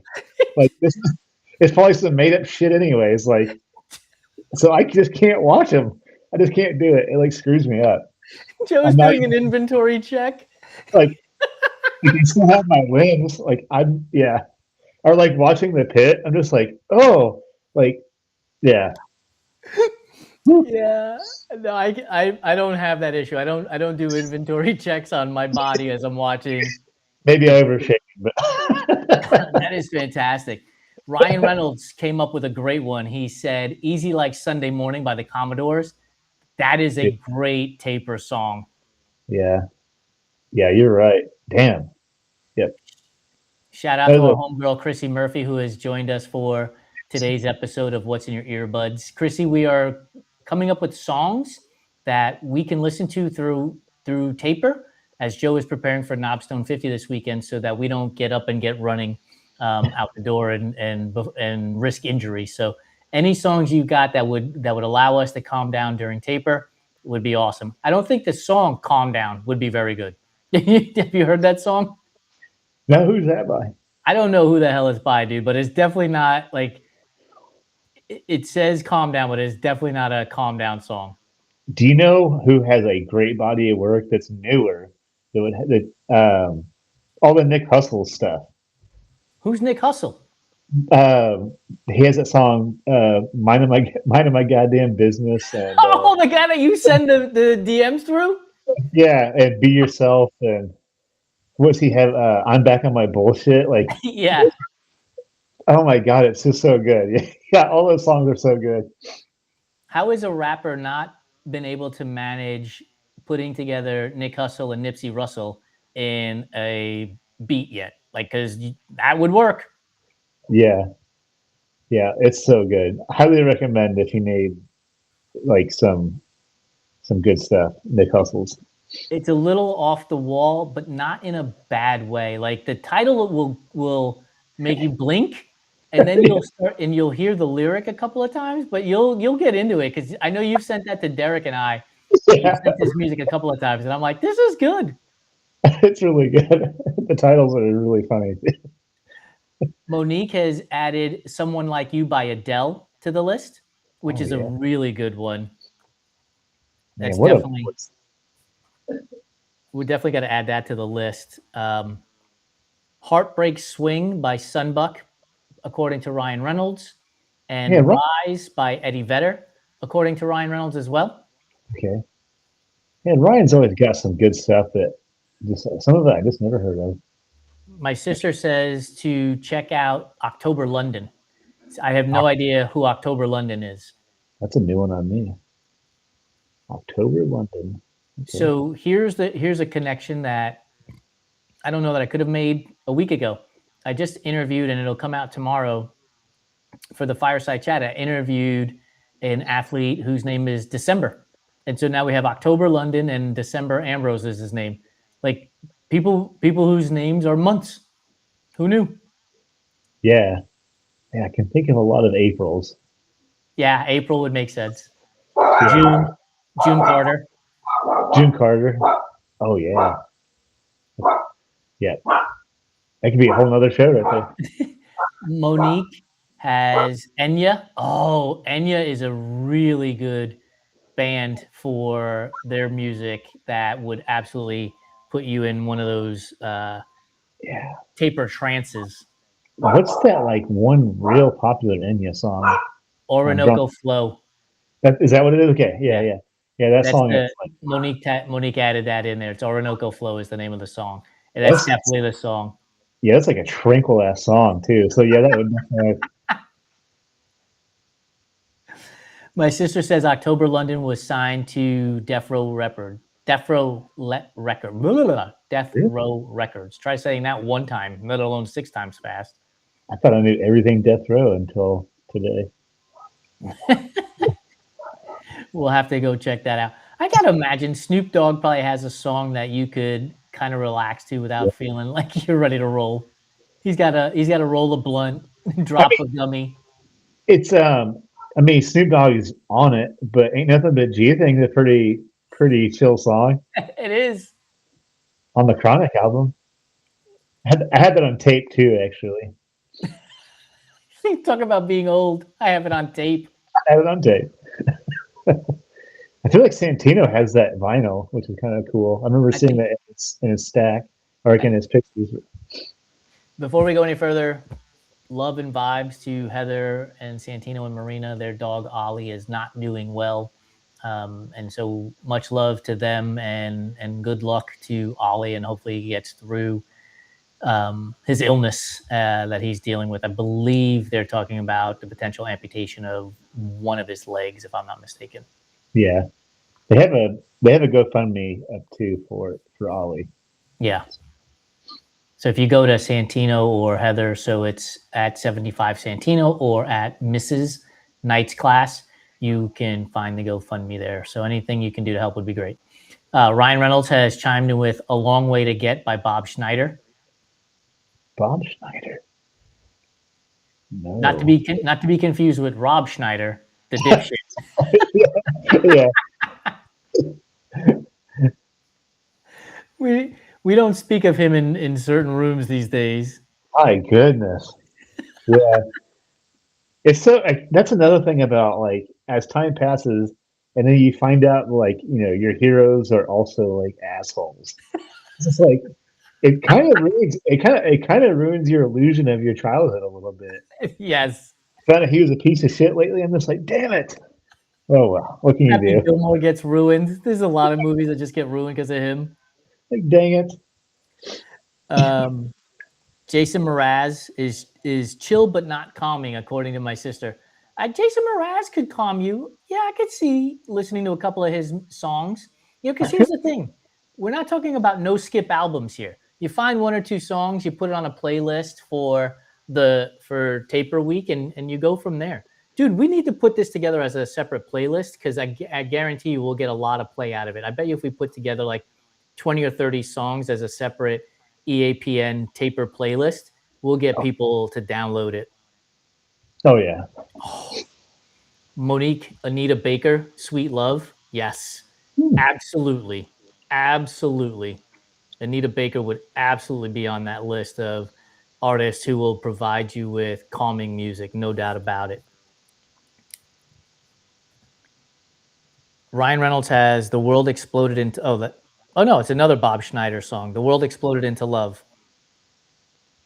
Like this is it's probably some made up shit anyways. Like so I just can't watch them. I just can't do it. It like screws me up. Joe's I'm not doing even an inventory check. like you can still have my limbs. Like I'm yeah. Or like watching the pit. I'm just like, oh, like yeah. Yeah. No, I don't have that issue. I don't do inventory checks on my body as I'm watching Maybe the I overshake, but That is fantastic. Ryan Reynolds came up with a great one. He said, Easy Like Sunday Morning by the Commodores. That is a great taper song. yeah, yeah, you're right. Damn. Yep. Shout out That to is our a homegirl, Chrissy Murphy, who has joined us for today's episode of What's in Your Earbuds. Chrissy, we are coming up with songs that we can listen to through taper as Joe is preparing for Knobstone 50 this weekend so that we don't get up and get running out the door and risk injury. So any songs you got that would allow us to calm down during taper would be awesome. I don't think the song Calm Down would be very good. Have you heard that song? now who's that by? I don't know who the hell it's by, dude, but it's definitely not like it says calm down, but it's definitely not a calm down song. Do you know who has a great body of work that's newer? All the Nick Hustle stuff. Who's Nick Hustle? He has that song, "Minding My Goddamn Business," and Oh, the guy that you send the DMs through? yeah, and "Be Yourself," and what's he have? "I'm Back on My Bullshit." Like, Yeah. oh my god, it's just so good. Yeah, all those songs are so good. How is a rapper not been able to manage putting together Nick Hustle and Nipsey Russell in a beat yet? Like, because that would work. Yeah, yeah, it's so good. I highly recommend if you need like some good stuff. Nick Hustles. It's a little off the wall, but not in a bad way. Like the title will make you blink, and then you'll start and you'll hear the lyric a couple of times, but you'll get into it because I know you've sent that to Derek and I. You've Yeah, sent this music a couple of times, and I'm like, this is good. it's really good. The titles are really funny. Monique has added "Someone Like You" by Adele to the list, which Oh is a yeah, really good one. man, That's what a definitely voice. we definitely got to add that to the list. "Heartbreak Swing" by Sunbuck, according to Ryan Reynolds, Yeah, and right. "Rise" by Eddie Vedder, according to Ryan Reynolds as well. Okay. And Ryan's always got some good stuff that just some of it I just never heard of. My sister says to check out October London. I have no idea who October London is. That's a new one on me. October London. Okay. So here's a connection that I don't know that I could have made a week ago. I just interviewed, and it'll come out tomorrow for the fireside chat. I interviewed an athlete whose name is December, and so now we have October London and December Ambrose is his name. Like people whose names are months. Who knew? Yeah. Yeah, I can think of a lot of Aprils. Yeah, April would make sense. Yeah. June, June Carter. June Carter. Oh yeah. Yeah. That could be a whole nother show right Monique has Enya. Oh, Enya is a really good band for their music that would absolutely put you in one of those there. Yeah. taper trances. What's that like one real popular Enya song? I'm drunk. Orinoco Flow. Is that what it is? Okay. Yeah, Yeah, yeah. Yeah, that that's song the is like Monique added that in there. It's Orinoco Flow is the name of the song, and that's that's definitely the song. yeah, that's like a tranquil ass song too. So yeah, that would definitely My sister says October London was signed to Death Row Record. Death Row Record. Blah, blah, blah. Death really? Row Records. Try saying that one time, let alone 6 times fast. I thought I knew everything Death Row until today. We'll have to go check that out. I gotta imagine Snoop Dogg probably has a song that you could kind of relax to Yeah. without feeling like you're ready to roll. He's got to roll a blunt, I drop mean, a gummy. it's I mean, Snoop Dogg is on it, but ain't nothing but G thing's a pretty chill song It is. on the Chronic album. I had that on tape too, actually. Talk about being old. I have it on tape. I had it on tape. I feel like Santino has that vinyl, which is kind of cool. I remember I seeing think that in his stack or like I, in his pictures. before we go any further, love and vibes to Heather and Santino and Marina. Their dog Ollie is not doing well, and so much love to them, and good luck to Ollie, and hopefully he gets through his illness that he's dealing with. I believe they're talking about the potential amputation of one of his legs, if I'm not mistaken. Yeah, they have a GoFundMe up too for Ollie. Yeah. So if you go to Santino or Heather, so it's at 75 Santino or at Mrs. Knight's class, you can find the GoFundMe there. So anything you can do to help would be great. Ryan Reynolds has chimed in with "A Long Way to Get" by Bob Schneider. Bob Schneider. Not to No. be not to be confused with Rob Schneider, the dipshit. Yeah. We don't speak of him in certain rooms these days. My goodness. Yeah. It's so like, that's another thing about like as time passes, and then you find out like your heroes are also like assholes. It's just like it kind of ruins your illusion of your childhood a little bit. Yes. Found out he was a piece of shit lately. I'm just like, damn it. Oh well, what can you Happy do? Gilmore gets ruined. There's a lot of movies that just get ruined because of him. Like, dang it. Um, Jason Mraz is chill but not calming, according to my sister. Jason Mraz could calm you. Yeah, I could see listening to a couple of his songs. Because here's the thing: we're not talking about no skip albums here. You find one or two songs, you put it on a playlist for Taper Week, and you go from there. Dude, we need to put this together as a separate playlist because I guarantee you we'll get a lot of play out of it. I bet you if we put together like 20 or 30 songs as a separate EAPN taper playlist, we'll get people to download it. Oh yeah. Monique, Anita Baker, Sweet Love. Yes, Hmm. absolutely. Absolutely. Anita Baker would absolutely be on that list of artists who will provide you with calming music, no doubt about it. Ryan Reynolds has "The World Exploded into" oh no, it's another Bob Schneider song. "The World Exploded into Love."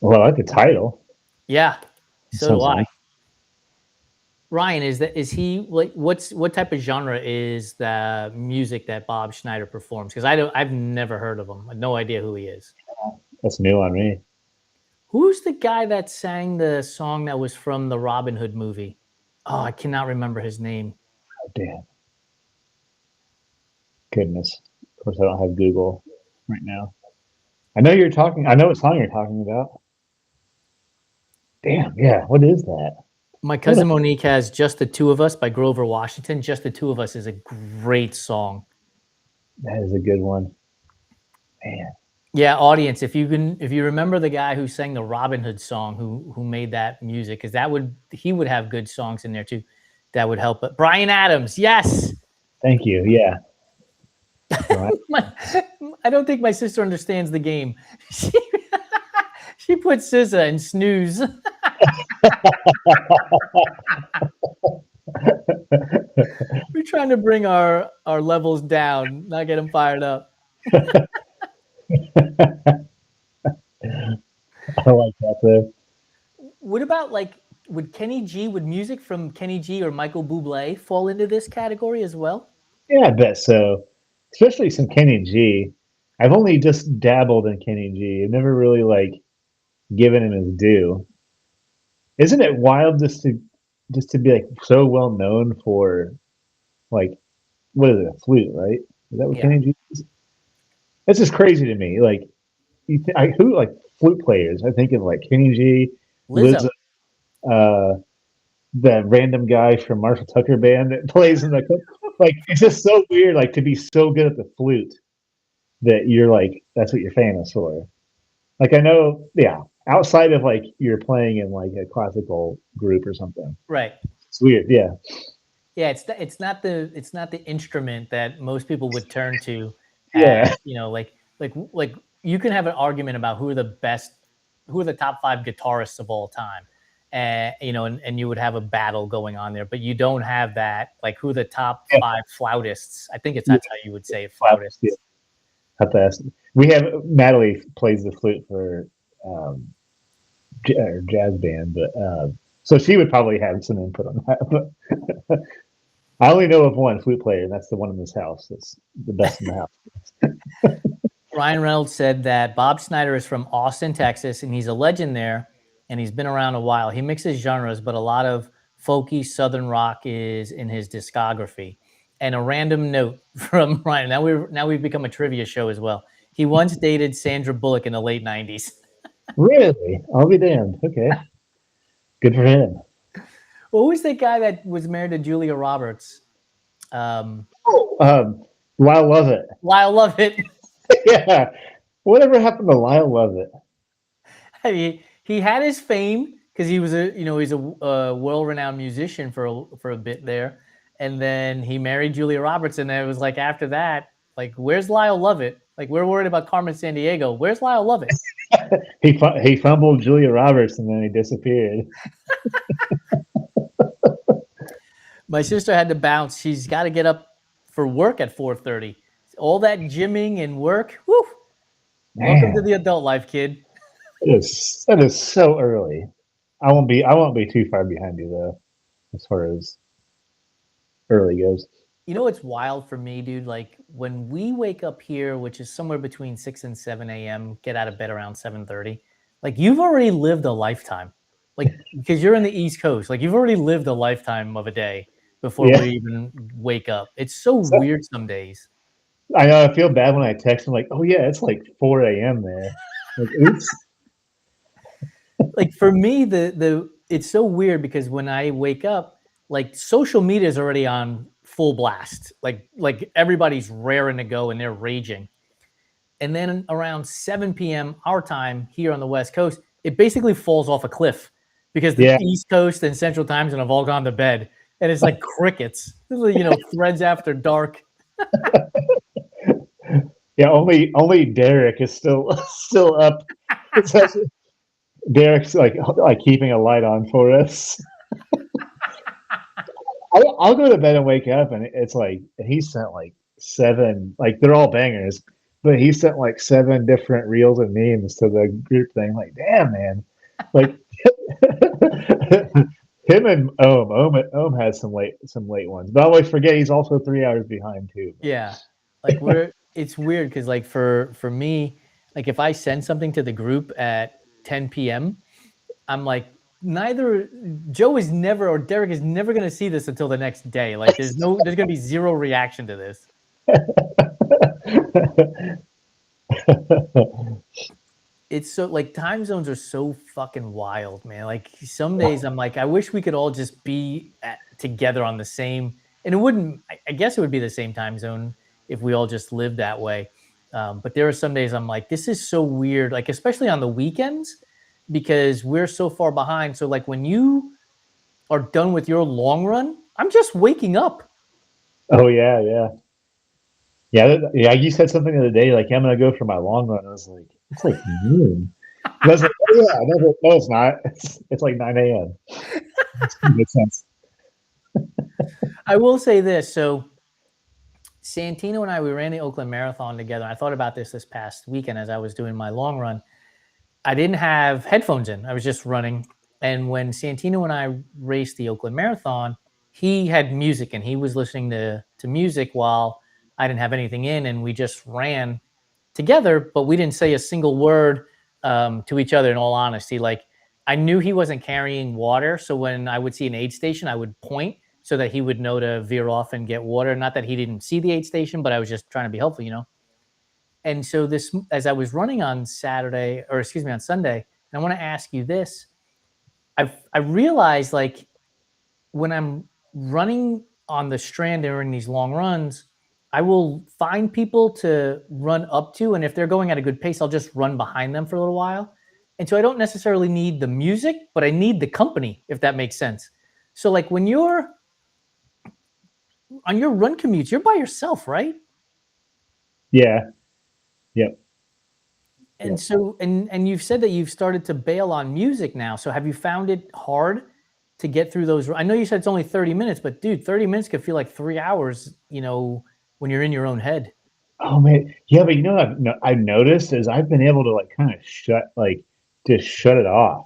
Well, I like the title. Yeah, It so do sounds I. nice. Ryan, is he like what type of genre is the music that Bob Schneider performs? Because I've never heard of him. I have no idea who he is. That's new on me. Who's the guy that sang the song that was from the Robin Hood movie? Oh, I cannot remember his name. Oh, damn. Goodness. Of course, I don't have Google right now. I know what song you're talking about. Damn. Yeah. What is that? My What a, cousin Monique has "Just the Two of Us" by Grover Washington. "Just the Two of Us" is a great song. that is a good one. Man. Yeah, audience, if you remember the guy who sang the Robin Hood song, who made that music, because he would have good songs in there too, that would help. But Brian Adams, yes. Thank you. Yeah. Right. My, I don't think my sister understands the game. She, she put SZA and snooze. We're trying to bring our levels down, not get them fired up. I like that though. What about like would music from Kenny G or Michael Bublé fall into this category as well? Yeah, I bet so. Especially some Kenny G. I've only just dabbled in Kenny G. I've never really like given him his due. Isn't it wild just to be like so well known for like what is it, a flute, right? Is that what Yeah. Kenny G is? That's just crazy to me. Like who like flute players? I think of like Kenny G, Lizzo. Liz, the random guy from Marshall Tucker band that plays in the Like it's just so weird, like to be so good at the flute that you're like that's what you're famous for. Like I know, yeah, outside of like you're playing in like a classical group or something. Right. It's weird, yeah. Yeah, it's not the instrument that most people would turn to Yeah. as, like you can have an argument about who are the top 5 guitarists of all time. And and you would have a battle going on there, but you don't have that like who are the top Yeah. 5 flautists. I think it's Yeah. that's how you would say it, Yeah. flautists. Have to ask. We have Natalie plays the flute for um, jazz band, but so she would probably have some input on that. But I only know of one flute player, and that's the one in this house. That's the best in the house. Ryan Reynolds said that Bob Snyder is from Austin, Texas, and he's a legend there, and he's been around a while. He mixes genres, but a lot of folky Southern rock is in his discography. And a random note from Ryan. Now we've become a trivia show as well. He once dated Sandra Bullock in the late '90s. Really? I'll be damned. Okay, good for him. What was the guy that was married to Julia Roberts? Um, Oh, Lyle Lovett. Lyle Lovett. Yeah. Whatever happened to Lyle Lovett? I mean, he had his fame because he was he's a world-renowned musician for a bit there, and then he married Julia Roberts, and it was like after that, like where's Lyle Lovett? Like we're worried about Carmen Sandiego. Where's Lyle Lovett? He fumbled Julia Roberts and then he disappeared. My sister had to bounce. She's got to get up for work at 4:30. All that gymming and work. Woo! Welcome to Man, the adult life, kid. that is so early. I won't be too far behind you though, as far as early goes. You know what's wild for me, dude? Like when we wake up here, which is somewhere between 6 and 7 a.m., get out of bed around 7:30. Like you've already lived a lifetime. Like because you're in the East Coast, like you've already lived a lifetime of a day before Yeah. we even wake up. It's so So, weird some days. I know I feel bad when I text him like, oh yeah, it's like 4 a.m. there. Like, oops. Like for me, the it's so weird because when I wake up, like social media is already on full blast. Like everybody's raring to go and they're raging. And then around 7 p.m. our time here on the West Coast, it basically falls off a cliff because the Yeah. East Coast and Central Time Zone have all gone to bed, and it's like crickets. Threads after dark. Yeah. Only Derek is still still up. Derek's like keeping a light on for us. I'll go to bed and wake up, and it's like he sent like seven, like they're all bangers, but he sent like seven different reels and memes to the group thing. Like, damn, man, like him and Ohm has some late ones, but I always forget he's also 3 hours behind too. Yeah, like it's weird because like for me, like if I send something to the group at 10 p.m., I'm like neither Joe is never or Derek is never going to see this until the next day. Like there's going to be zero reaction to this. It's so like time zones are so fucking wild, man. Like some days I'm like, I wish we could all just be together on the same, and it wouldn't. I guess it would be the same time zone if we all just lived that way. But there are some days I'm like, this is so weird. Like especially on the weekends because we're so far behind. So like when you are done with your long run, I'm just waking up. Oh yeah, yeah, yeah. You said something the other day, like I'm gonna go for my long run. I was like, it's like noon. And I was like, oh yeah, no, it's not. It's like 9 a.m. Makes sense. I will say this. So Santino and I, we ran the Oakland Marathon together. I thought about this past weekend as I was doing my long run. I didn't have headphones in. I was just running. And when Santino and I raced the Oakland Marathon, he had music and he was listening to music while I didn't have anything in. And we just ran together, but we didn't say a single word to each other in all honesty. Like I knew he wasn't carrying water. So when I would see an aid station, I would point so that he would know to veer off and get water. Not that he didn't see the aid station, but I was just trying to be helpful. And so this, as I was running on Saturday, or excuse me, on Sunday, and I want to ask you this: I realized like when I'm running on the Strand during these long runs, I will find people to run up to, and if they're going at a good pace, I'll just run behind them for a little while. And so I don't necessarily need the music, but I need the company, if that makes sense. So like when you're on your run commutes, you're by yourself, right? Yeah. Yep. And Yep. so and you've said that you've started to bail on music now. So have you found it hard to get through those? I know you said it's only 30 minutes, but dude, 30 minutes could feel like 3 hours, when you're in your own head. Oh man, yeah, but I've noticed is I've been able to like kind of just shut it off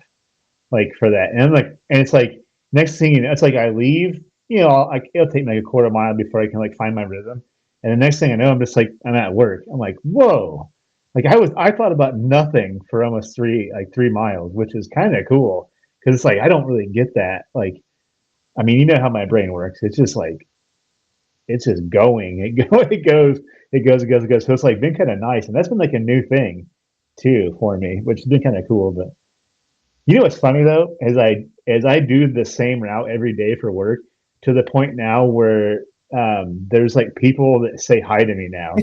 like for that, and I'm like, and it's like next thing you know, it's like I leave, it'll take me like a quarter mile before I can like find my rhythm, and the next thing I know, I'm at work. I'm like, whoa, like I thought about nothing for almost 3 miles, which is kind of cool because it's like I don't really get that. Like, I mean, you know how my brain works. It's just like it's just going. It goes. So it's like been kind of nice, and that's been like a new thing too for me, which has been kind of cool. But you know what's funny though, as I do the same route every day for work, to the point now where there's like people that say hi to me now.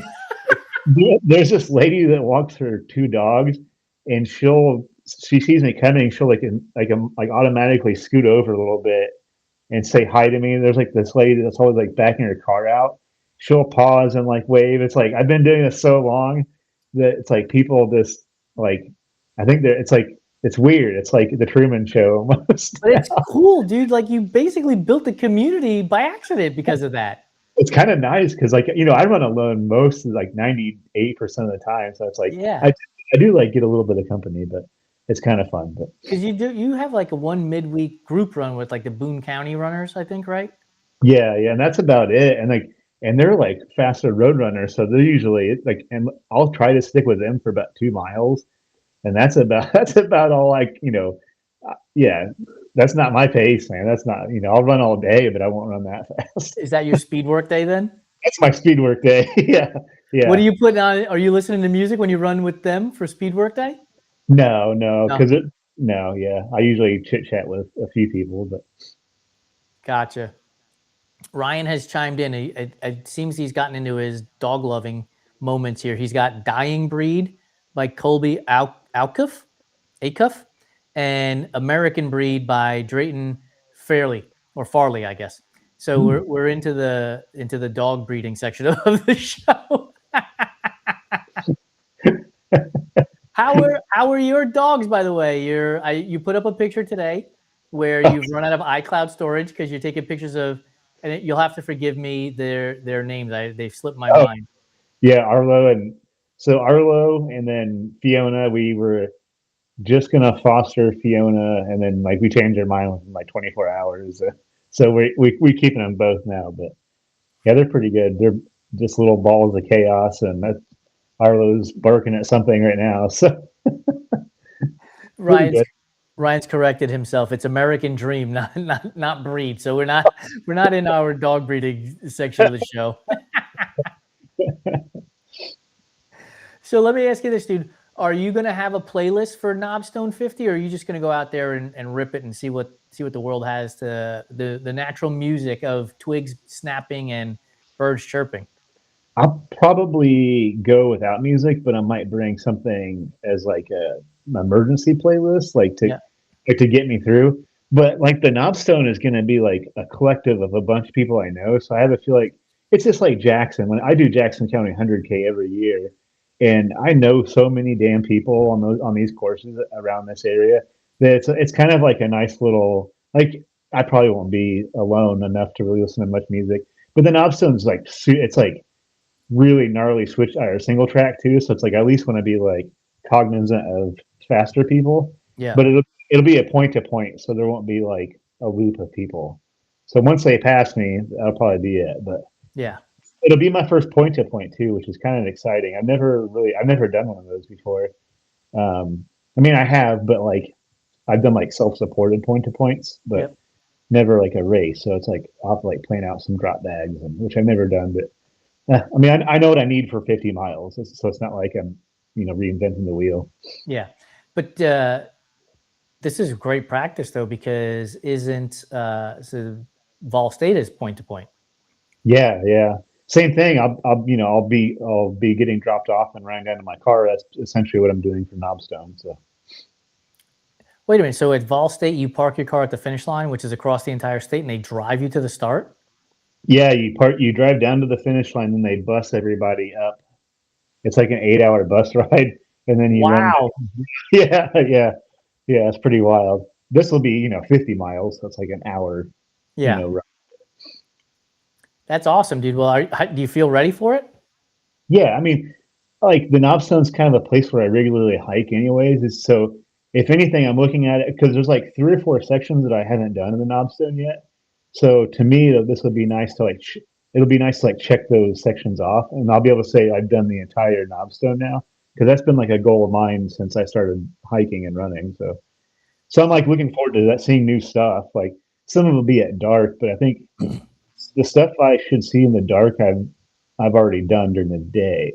There's this lady that walks her two dogs, and she sees me coming, she'll like automatically scoot over a little bit and say hi to me. And there's like this lady that's always like backing her car out. She'll pause and like wave. It's like I've been doing this so long that it's like people just like I think that it's weird. It's like the Truman Show almost. But it's cool, dude. Like you basically built a community by accident because of that. It's kind of nice because like I run alone most like 98% of the time, so it's like Yeah. I do like get a little bit of company, but it's kind of fun. But Because you have like a one midweek group run with like the Boone County runners, I think, right? yeah, and that's about it. And they're like faster road runners, so they're usually like, and I'll try to stick with them for about 2 miles, and that's about all yeah, that's not my pace, man. That's not I'll run all day, but I won't run that fast. Is that your speed work day then? That's my speed work day. Yeah, What do yeah. you put on? Are you listening to music when you run with them for speed work day? No, no, No. because it no, yeah. I usually chit chat with a few people, but Gotcha. Ryan has chimed in. It seems he's gotten into his dog loving moments here. He's got Dying Breed by Colby Acuff, and American Breed by Drayton Farley, I guess. So hmm. we're into the dog breeding section of the show. How are your dogs, by the way? You put up a picture today where you've run out of iCloud storage because you're taking pictures of, and you'll have to forgive me their names. They've slipped my Oh, mind. yeah, Arlo, and then Fiona. We were just gonna foster Fiona, and then like we changed our mind within like 24 hours. So we keeping them both now, but yeah, they're pretty good. They're just little balls of chaos, and that Arlo's barking at something right now, so pretty Ryan's good. Ryan's corrected himself. It's American Dream, not breed. So we're not in our dog breeding section of the show. So let me ask you this, dude. Are you going to have a playlist for Knobstone 50, or are you just going to go out there and rip it and see what the world has to the natural music of twigs snapping and birds chirping? I'll probably go without music, but I might bring something as like an emergency playlist, Yeah. like to get me through. But like the Knobstone is going to be like a collective of a bunch of people I know, so I have a feel like it's just like Jackson. When I do Jackson County 100K every year, and I know so many damn people on these courses around this area that it's kind of like a nice little like I probably won't be alone enough to really listen to much music. But the Knobstone's like it's like really gnarly switch or single track too. So it's like I at least want to be like cognizant of faster people, Yeah. but it'll be a point to point, so there won't be like a loop of people. So once they pass me, that'll probably be it. But Yeah. it'll be my first point to point too, which is kind of exciting. I've never done one of those before. I mean, I have, but like I've done like self-supported point to points, but Yep. never like a race. So it's like I'll have to like plan out some drop bags, which I've never done, but I mean, I know what I need for 50 miles, so it's not like I'm, reinventing the wheel. Yeah. But this is great practice though, because isn't so Vol State is point to point. Yeah, yeah. Same thing. I'll be getting dropped off and running down to my car. That's essentially what I'm doing for Knobstone. So Wait a minute. So at Vol State, you park your car at the finish line, which is across the entire state, and they drive you to the start? yeah, you drive down to the finish line, then they bus everybody up. It's like an 8 hour bus ride, and then you run. Wow. Yeah, yeah, yeah. It's pretty wild. This will be 50 miles. So it's like an hour. You Yeah. know, That's awesome, dude. Well, do you feel ready for it? yeah. I mean, like the Knobstone's kind of a place where I regularly hike, anyways. So if anything, I'm looking at it because there's like 3 or 4 sections that I haven't done in the Knobstone yet. So to me, this would be nice to it'll be nice to like check those sections off, and I'll be able to say I've done the entire Knobstone now because that's been like a goal of mine since I started hiking and running. So I'm like looking forward to that, seeing new stuff. Like some of it will be at dark, but I think the stuff I should see in the dark, I've already done during the day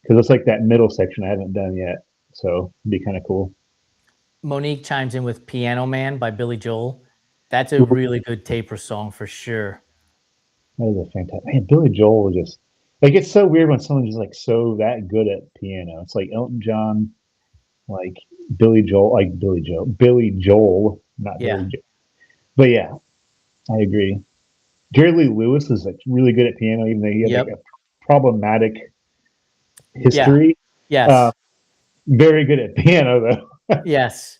because it's like that middle section I haven't done yet. So it'd be kind of cool. Monique chimes in with Piano Man by Billy Joel. That's a really good taper song for sure. That is a fantastic man. Billy Joel was just like it's so weird when someone's just like so that good at piano. It's like Elton John, like Billy Joel, not Yeah. Billy Joel. But yeah, I agree. Jerry Lee Lewis is like really good at piano, even though he had like Yep. a problematic Yeah. history. Uh, Yes. very good at piano though. Yes.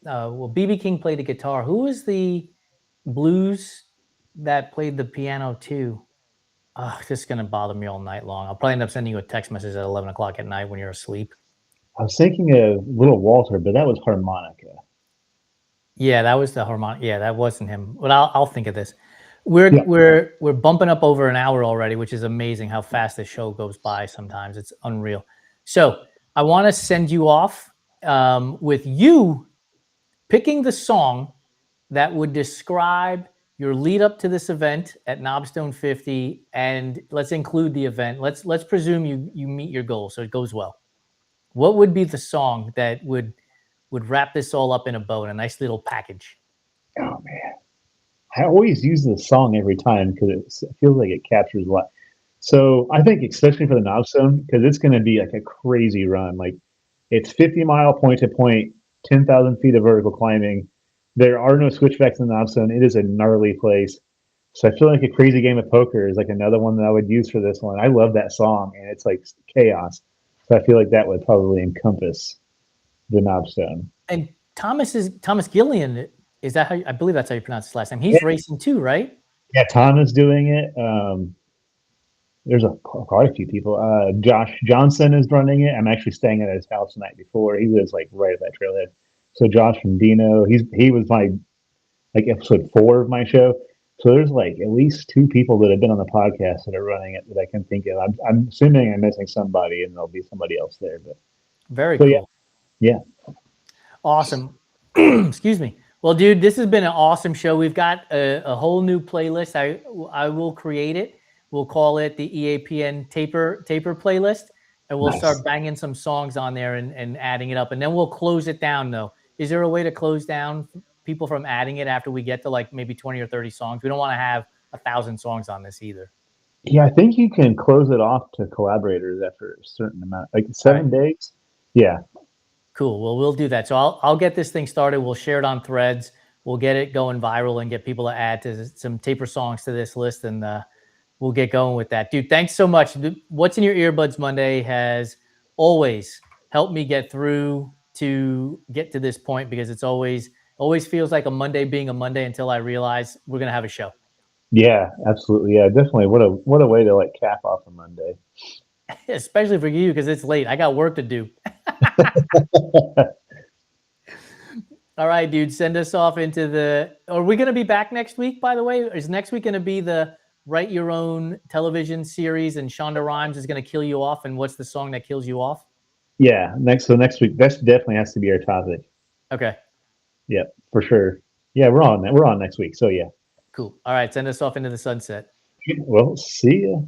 Well, BB King played the guitar. Who was the blues that played the piano too? Oh, this is gonna bother me all night long. I'll probably end up sending you a text message at 11 o'clock at night when you're asleep. I was thinking of Little Walter, but that was harmonica. Yeah, that was the harmonic. Yeah, that wasn't him. But I'll think of this. We're Yeah. we're we're bumping up over an hour already, which is amazing how fast this show goes by. Sometimes it's unreal. So I want to send you off with you picking the song that would describe your lead up to this event at Knobstone 50, and let's include the event. Let's presume you meet your goal, so it goes well. What would be the song that would wrap this all up in a bow in a nice little package? Oh man, I always use this song every time because it feels like it captures a lot. So I think especially for the Knobstone because it's going to be like a crazy run. Like it's 50-mile point to point, 10,000 feet of vertical climbing. There are no switchbacks in the Knobstone. It is a gnarly place. So I feel like a crazy game of poker is like another one that I would use for this one. I love that song and it's like chaos. So I feel like that would probably encompass the Knobstone. And Thomas Gillian. Is that how I believe that's how you pronounce his last name? Yeah, He's racing too, right? yeah, Tom is doing it. There's quite a few people. Josh Johnson is running it. I'm actually staying at his house the night before. He lives like right at that trailhead. So Josh from Dino, he was my like episode 4 of my show. So there's like at least 2 people that have been on the podcast that are running it that I can think of. I'm assuming I'm missing somebody, and there'll be somebody else there. But Very so yeah, cool. yeah, Awesome. Excuse me. Well, dude, this has been an awesome show. We've got a whole new playlist. I will create it. We'll call it the EAPN taper playlist, and we'll nice. start banging some songs on there and adding it up. And then we'll close it down. Though, is there a way to close down people from adding it after we get to like maybe 20 or 30 songs? We don't want to have 1,000 songs on this either. Yeah, I think you can close it off to collaborators after a certain amount, like All right. 7 days. Yeah, Cool. Well, we'll do that. So I'll get this thing started. We'll share it on Threads. We'll get it going viral and get people to add to some taper songs to this list, and we'll get going with that, dude. Thanks so much. What's in Your Earbuds Monday has always helped me get through to get to this point because it's always feels like a Monday being a Monday until I realize we're gonna have a show. yeah, absolutely. Yeah, definitely. What a way to like cap off a Monday. Especially for you because it's late. I got work to do. All right, dude. Send us off into the. Are we going to be back next week? By the way, is next week going to be the Write Your Own television series, and Shonda Rhimes is going to kill you off? And what's the song that kills you off? Yeah, next week that definitely has to be our topic. Okay, Yeah, for sure. Yeah, we're on next week. So yeah. cool. All right, send us off into the sunset. Well, see ya.